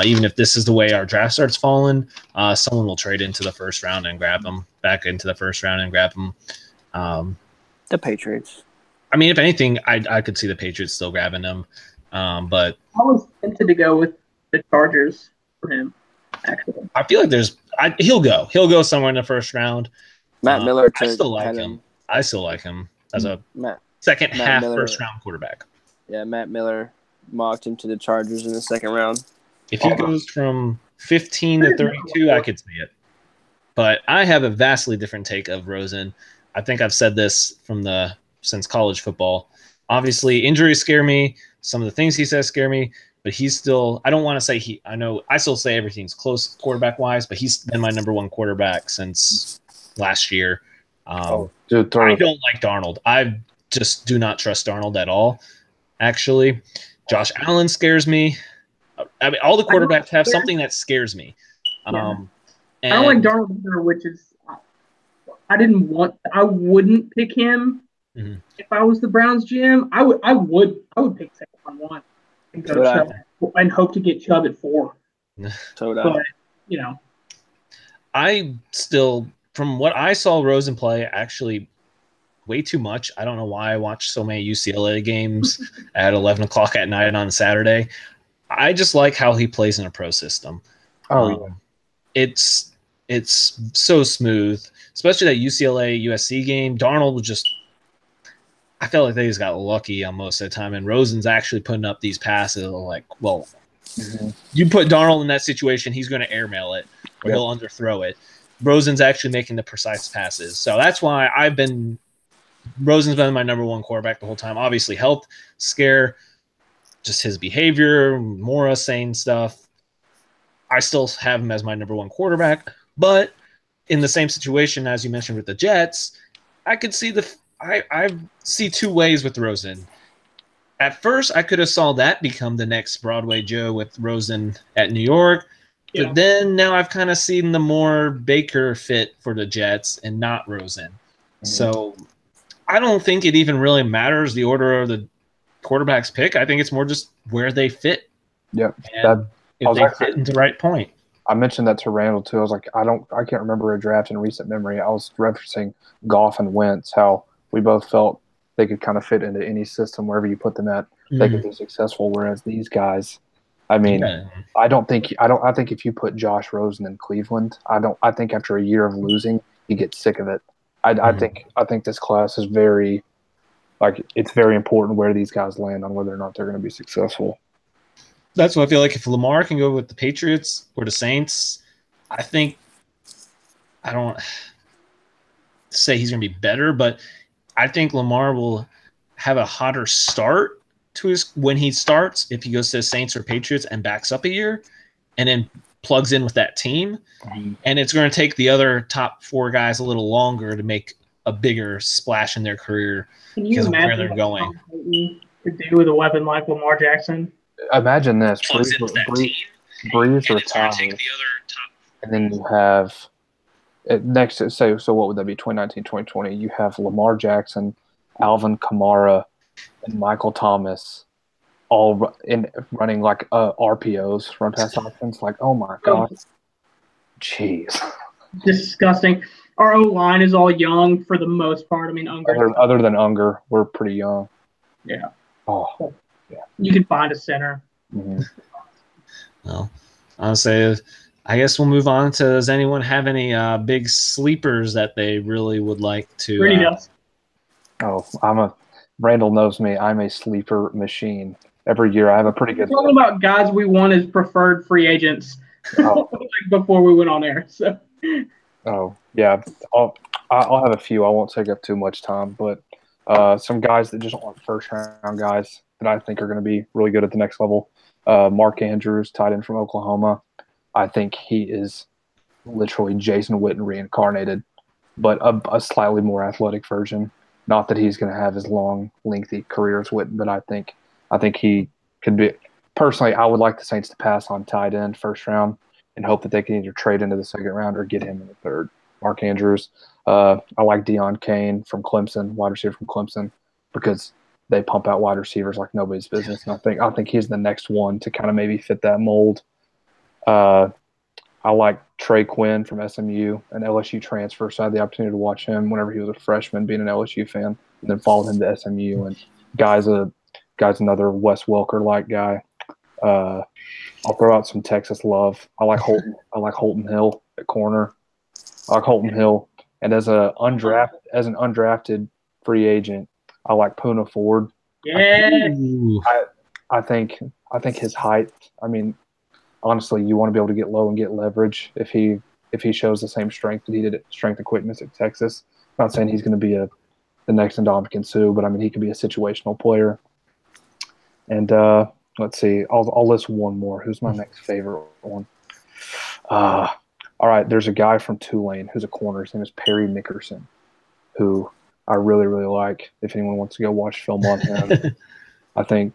Even if this is the way our draft starts falling, someone will trade into the first round and grab him, back into the first round and grab him. The Patriots. I mean, if anything, I could see the Patriots still grabbing him. But I was tempted to go with the Chargers for him, actually. I feel like he'll go somewhere in the first round. Matt Miller. I still like him. I still like him as a second half first round quarterback. Yeah, Matt Miller mocked him to the Chargers in the second round. If he goes from 15 to 32, I could see it. But I have a vastly different take of Rosen. I think I've said this since college football. Obviously, injuries scare me. Some of the things he says scare me. But he's still – I don't want to say I still say everything's close quarterback-wise, but he's been my number one quarterback since last year. I don't like Darnold. I just do not trust Darnold at all, actually. Josh Allen scares me. I mean, all the quarterbacks have something that scares me. I don't like Darnold either, which is I wouldn't pick him if I was the Browns GM. I would pick Saquon 1 and go Chubb and hope to get Chubb at 4. But I still, from what I saw Rosen play, actually way too much. I don't know why I watched so many UCLA games at 11 o'clock at night on Saturday. I just like how he plays in a pro system. It's so smooth, especially that UCLA USC game. Darnold was I felt like they just got lucky on most of the time, and Rosen's actually putting up these passes. You put Darnold in that situation, he's going to airmail it or he'll underthrow it. Rosen's actually making the precise passes, so that's why Rosen's been my number one quarterback the whole time. Obviously, health scare. Just his behavior, Mora saying stuff. I still have him as my number one quarterback, but in the same situation as you mentioned with the Jets, I could see I see two ways with Rosen. At first, I could have saw that become the next Broadway Joe with Rosen at New York, but then now I've kind of seen the more Baker fit for the Jets and not Rosen. So I don't think it even really matters the order of the quarterback's pick. I think it's more just where they fit. Yep. If they fit into the right point. I mentioned that to Randall too. I was like, I can't remember a draft in recent memory. I was referencing Goff and Wentz, how we both felt they could kind of fit into any system wherever you put them at. They could be successful. Whereas these guys, I mean, I think if you put Josh Rosen in Cleveland, I think after a year of losing, you get sick of it. I think this class is very. It's very important where these guys land on whether or not they're going to be successful. That's what I feel like. If Lamar can go with the Patriots or the Saints, I don't say he's going to be better, but I think Lamar will have a hotter start to his when he starts if he goes to the Saints or Patriots and backs up a year, and then plugs in with that team. And it's going to take the other top 4 guys a little longer to make a bigger splash in their career because of where they're going. Could do with a weapon like Lamar Jackson. Imagine this: Breeze retires, and then you have next. So what would that be? 2019, 2020. You have Lamar Jackson, Alvin Kamara, and Michael Thomas, all running like RPOs, run pass options. Like, oh my god, jeez, disgusting. Our O line is all young for the most part. I mean, other than Unger, we're pretty young. Yeah. Oh, yeah. You can find a center. Mm-hmm. Well, I'll say, I guess we'll move on to. Does anyone have any big sleepers that they really would like to? Pretty does. Oh, Randall knows me. I'm a sleeper machine. Every year I have a pretty good. We're talking about guys we want as preferred free agents before we went on air. So. Oh yeah, I'll have a few. I won't take up too much time, but some guys that just aren't first round guys that I think are going to be really good at the next level. Mark Andrews, tight end from Oklahoma. I think he is literally Jason Witten reincarnated, but a slightly more athletic version. Not that he's going to have as long, lengthy career as Witten, but I think he could be. Personally, I would like the Saints to pass on tight end first round and hope that they can either trade into the second round or get him in the third. Mark Andrews. I like Deion Kane from Clemson, wide receiver from Clemson, because they pump out wide receivers like nobody's business. And I think he's the next one to kind of maybe fit that mold. I like Trey Quinn from SMU, an LSU transfer. So I had the opportunity to watch him whenever he was a freshman, being an LSU fan, and then followed him to SMU. And guy's another Wes Welker-like guy. I'll throw out some Texas love. I like Holton Hill at corner. I like Holton Hill, and as an undrafted free agent, I like Poona Ford. Yeah. I think his height. I mean, honestly, you want to be able to get low and get leverage if he shows the same strength that he did at strength and quickness at Texas. I'm not saying he's going to be the next Ndamukong Suh, but I mean he could be a situational player. And let's see, I'll list one more. Who's my next favorite one? All right, there's a guy from Tulane who's a corner. His name is Perry Nickerson, who I really, really like. If anyone wants to go watch film on him, I think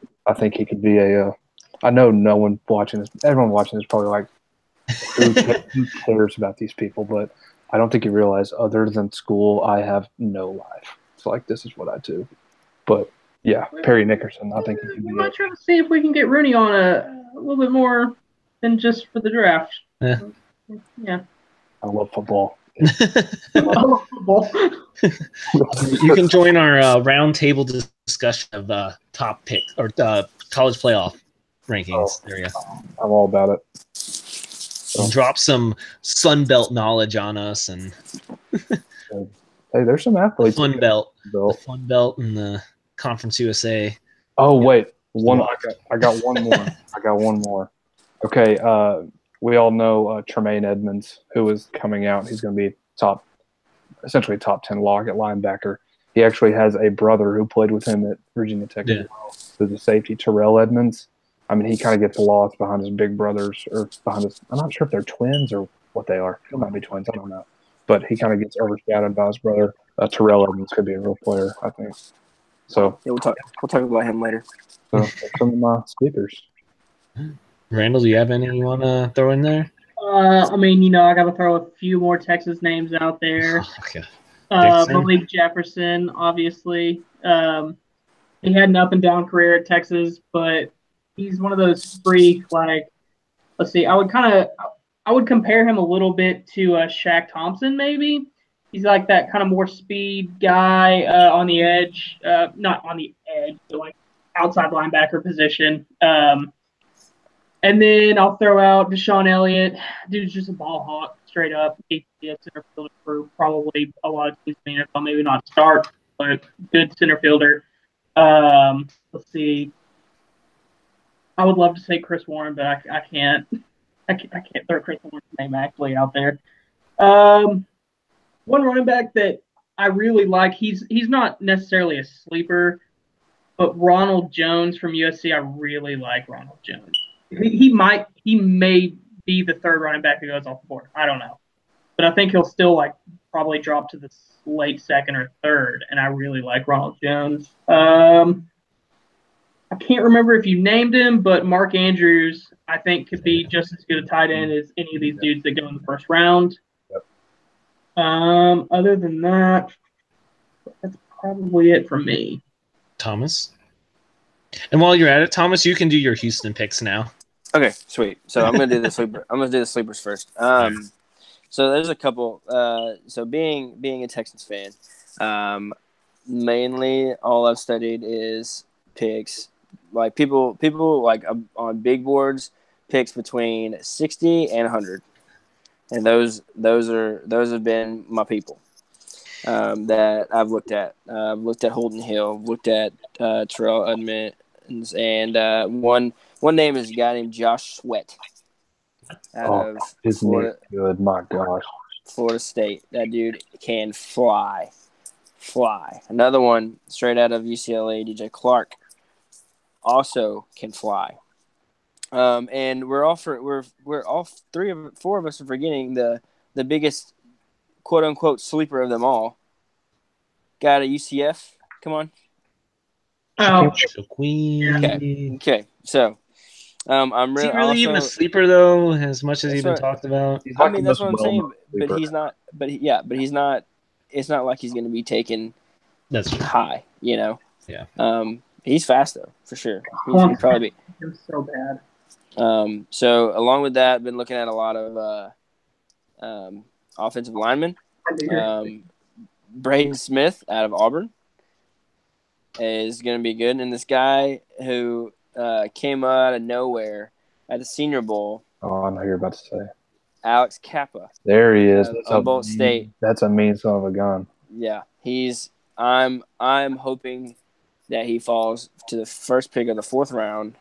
he could be I know no one watching this. Everyone watching this is probably like, who cares about these people? But I don't think you realize, other than school, I have no life. It's like, this is what I do. But yeah, Perry Nickerson. I think he could be. We might try to see if we can get Rooney on a little bit more than just for the draft. Yeah. I love football. I love football. You can join our round table discussion of the top pick or college playoff rankings. There you go. I'm all about it. So. Drop some Sun Belt knowledge on us and hey, there's some athletes. The Fun Belt and the Conference USA. Oh wait, I got one more. I got one more. Okay, we all know Tremaine Edmonds, who is coming out. He's going to be essentially top 10 lock at linebacker. He actually has a brother who played with him at Virginia Tech as well. Who's a safety, Terrell Edmonds. I mean, he kind of gets lost behind his big brothers, or behind his. I'm not sure if they're twins or what they are. They might be twins. I don't know. But he kind of gets overshadowed by his brother. Terrell Edmonds could be a real player, I think. So yeah, we'll talk about him later. So some of my sleepers. Randall, do you have any you want to throw in there? I mean, I got to throw a few more Texas names out there. Okay. Malik Jefferson, obviously. He had an up and down career at Texas, but he's one of those freak, like, let's see, I would compare him a little bit to Shaq Thompson, maybe. He's like that kind of more speed guy on the edge, not on the edge, but like outside linebacker position. And then I'll throw out Deshaun Elliott. Dude's just a ball hawk, straight up. He's a center fielder for probably a lot of teams in the NFL, maybe not start, but good center fielder. Let's see. I would love to say Chris Warren, but I can't. I can't throw Chris Warren's name actually out there. One running back that I really like. He's not necessarily a sleeper, but Ronald Jones from USC, I really like Ronald Jones. He may be the third running back who goes off the board. I don't know, but I think he'll still probably drop to the late second or third, and I really like Ronald Jones. I can't remember if you named him, but Mark Andrews, I think, could be just as good a tight end as any of these dudes that go in the first round. Yep. Other than that, that's probably it for me. Thomas. And while you're at it, Thomas, you can do your Houston picks now. Okay, sweet. So I'm gonna do the sleeper. I'm gonna do the sleepers first. So there's a couple. So being a Texans fan, mainly all I've studied is picks. Like people like on big boards, picks between 60 and 100, and those have been my people that I've looked at. I've looked at Holden Hill, looked at Terrell Edmonds, and one name is a guy named Josh Sweat out of Florida. Good, my gosh. Florida State. That dude can fly. Another one straight out of UCLA, DJ Clark, also can fly. And four of us are forgetting the biggest quote unquote sleeper of them all. Guy at UCF. Come on. Oh, Queen. Okay. So, I'm Is really he really even a sleeper though? As much as he's been talked about. I mean, that's what I'm saying. But he's not. But he's not. It's not like he's going to be taken. That's true. High. You know. Yeah. He's fast though, for sure. He'd probably be. It was so bad. So along with that, I've been looking at a lot of offensive linemen. Braden Smith out of Auburn is going to be good, and this guy who came out of nowhere at the Senior Bowl. Oh, I know you're about to say Alex Kappa. There he is. Of Bolt State. That's a mean son of a gun. Yeah, I'm hoping that he falls to the first pick of the fourth round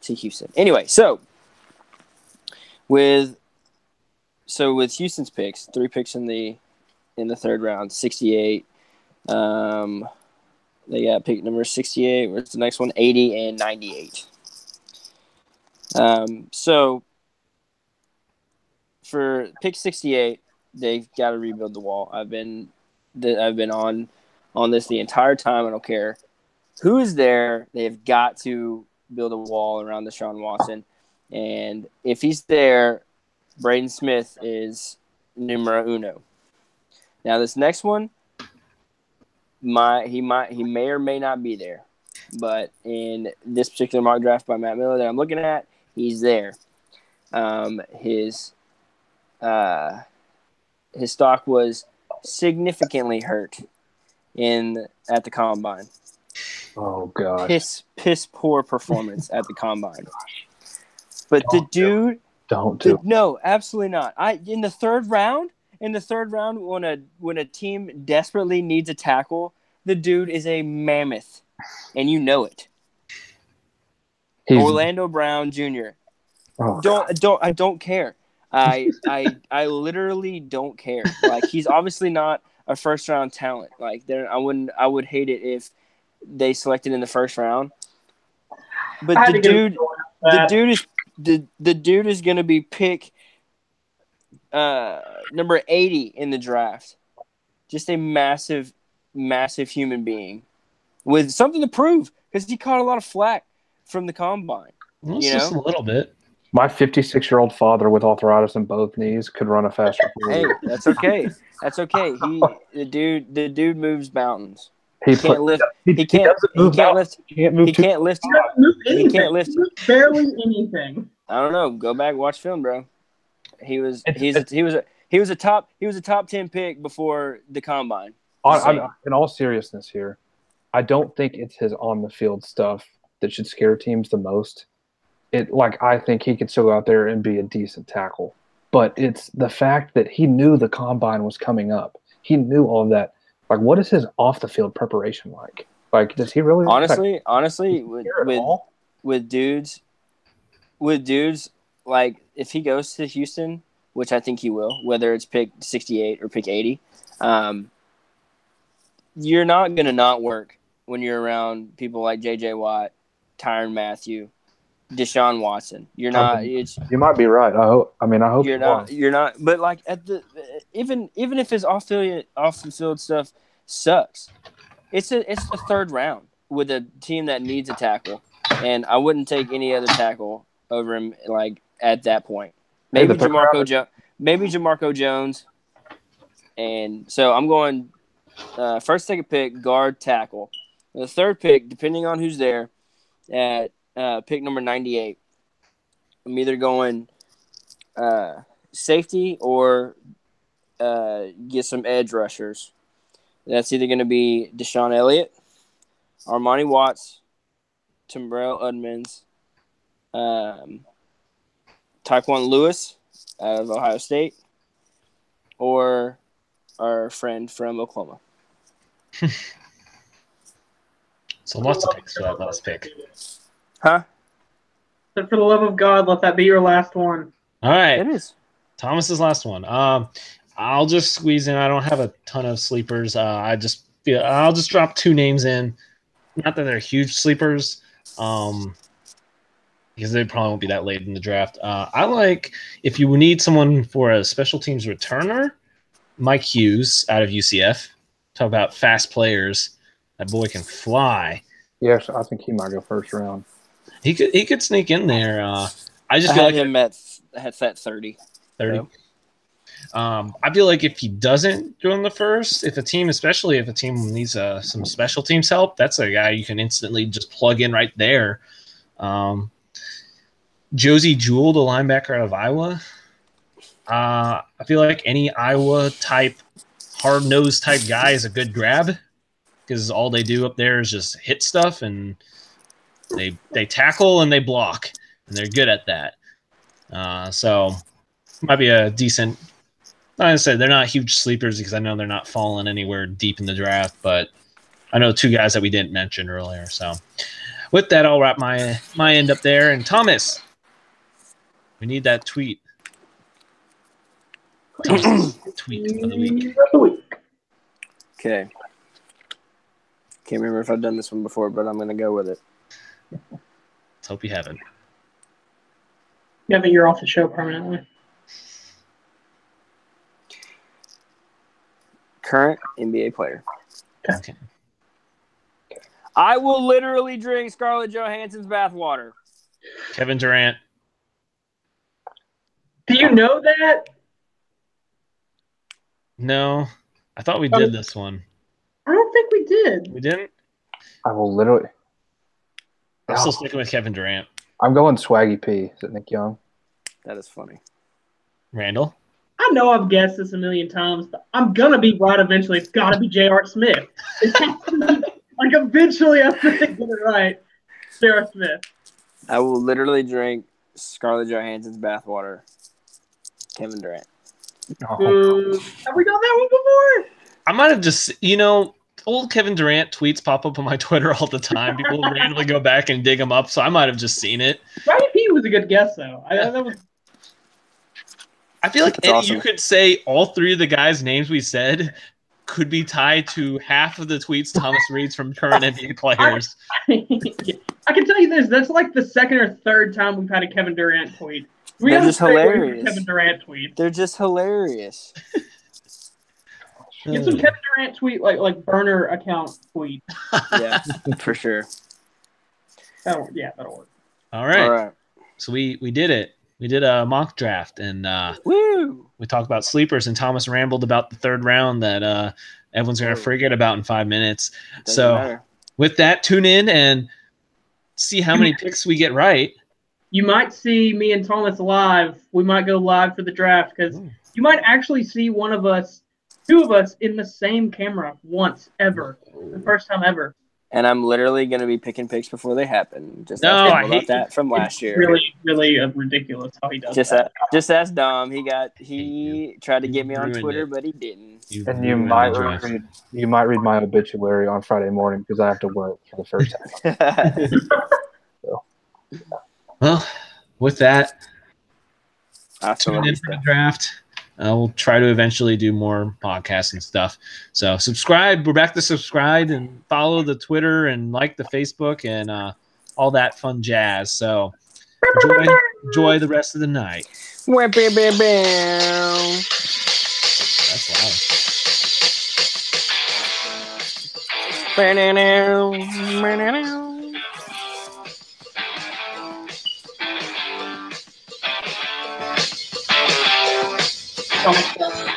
to Houston. Anyway, so with Houston's picks, 3 picks in the third round, 68. They got pick number 68. Where's the next one? 80 and 98. So for pick 68, they've got to rebuild the wall. I've been on this the entire time. I don't care who is there. They've got to build a wall around Deshaun Watson, and if he's there, Braden Smith is numero uno. Now this next one, he may or may not be there, but in this particular mock draft by Matt Miller that I'm looking at, he's there. His stock was significantly hurt at the combine. Oh god. Piss poor performance at the combine. But the dude no, absolutely not. In the third round, when a team desperately needs a tackle, the dude is a mammoth, and you know it. Orlando Brown Jr. I don't care. I literally don't care. Like, he's obviously not a first round talent. Like, I would hate it if they selected in the first round. But the dude is going to be pick number 80 in the draft. Just a massive human being with something to prove, because he caught a lot of flack from the combine. Well, just a little bit. My 56-year-old father with arthritis in both knees could run a faster. Hey, that's okay. That's okay. The dude moves mountains. He can't lift. He can't lift barely anything. I don't know. Go back, watch film, bro. He was a top 10 pick before the combine. In all seriousness here, I don't think it's his on the field stuff that should scare teams the most. I think he could still go out there and be a decent tackle, but it's the fact that he knew the combine was coming up. He knew all of that. Like, what is his off the field preparation like? Like, does he really honestly with dudes, like, if he goes to Houston, which I think he will, whether it's pick 68 or pick 80, you're not going to not work when you're around people like J.J. Watt, Tyrann Mathieu, Deshaun Watson. You're not. You might be right. I hope you're not. You're not. But like even if his off the field stuff sucks, it's a third round with a team that needs a tackle, and I wouldn't take any other tackle over him. Like at that point, maybe Jamarco Jones, and so I'm going first. Take a pick, guard, tackle. The third pick, depending on who's there, at pick number 98. I'm either going safety or get some edge rushers. That's either going to be Deshaun Elliott, Armani Watts, Terrell Edmonds, Tyquan Lewis out of Ohio State, or our friend from Oklahoma. So lots of picks for that last pick. Huh? But for the love of God, let that be your last one. All right. It is. Thomas's last one. I'll just squeeze in. I don't have a ton of sleepers. I'll just drop 2 names in. Not that they're huge sleepers, because they probably won't be that late in the draft. I like, if you need someone for a special teams returner, Mike Hughes out of UCF. Talk about fast players. That boy can fly. Yes, I think he might go first round. He could sneak in there. I just I feel had like him at 30. 30. So. I feel like if he doesn't go in the first, especially if a team needs some special teams help, that's a guy you can instantly just plug in right there. Josie Jewell, the linebacker out of Iowa. I feel like any Iowa type, hard-nosed type guy is a good grab, because all they do up there is just hit stuff, and they tackle and they block, and they're good at that. So might be a decent. Like I said, they're not huge sleepers because I know they're not falling anywhere deep in the draft, but I know 2 guys that we didn't mention earlier. So with that, I'll wrap my end up there. And Thomas, we need that tweet. Thomas, tweet of the week. Okay. Can't remember if I've done this one before, but I'm going to go with it. Let's hope you haven't. Yeah, but you're off the show permanently. Current NBA player. Okay. I will literally drink Scarlett Johansson's bathwater. Kevin Durant. Do you know that? No. I thought we did this one. I don't think we did. We didn't? I will literally. I'm still sticking with Kevin Durant. I'm going Swaggy P. Is it Nick Young? That is funny. Randall? I know I've guessed this a million times, but I'm going to be right eventually. It's got to be J.R. Smith. Like, eventually I'm going to get it right. J.R. Smith. I will literally drink Scarlett Johansson's bathwater. Kevin Durant. Have we done that one before? I might have just, old Kevin Durant tweets pop up on my Twitter all the time. People randomly go back and dig them up, so I might have just seen it. Rodney P was a good guess, though. I feel like awesome. You could say all 3 of the guys' names we said could be tied to half of the tweets Thomas reads from current NBA players. I can tell you this. That's like the second or third time we've had a Kevin Durant tweet. They're just hilarious. Kevin Durant tweet. They're just hilarious. Get some Kevin Durant tweet, like burner account tweet. Yeah, for sure. That'll work. All right. So we did it. We did a mock draft, and woo! We talked about sleepers, and Thomas rambled about the third round that everyone's going to forget about in 5 minutes. Doesn't matter. With that, tune in and see how many picks we get right. You might see me and Thomas live. We might go live for the draft, because you might actually see one of us, 2 of us, in the same camera once ever. The first time ever. And I'm literally going to be picking picks before they happen. Just I hate that from last year. Really, really ridiculous how he does that. Just ask Dom. He tried to get me on Twitter, but he didn't. And you might read my obituary on Friday morning because I have to work for the first time. So, Well, with that, I tune in for the draft. We'll try to eventually do more podcasts and stuff. So subscribe. We're back to subscribe and follow the Twitter and like the Facebook and all that fun jazz. So enjoy the rest of the night. That's loud. Oh my God.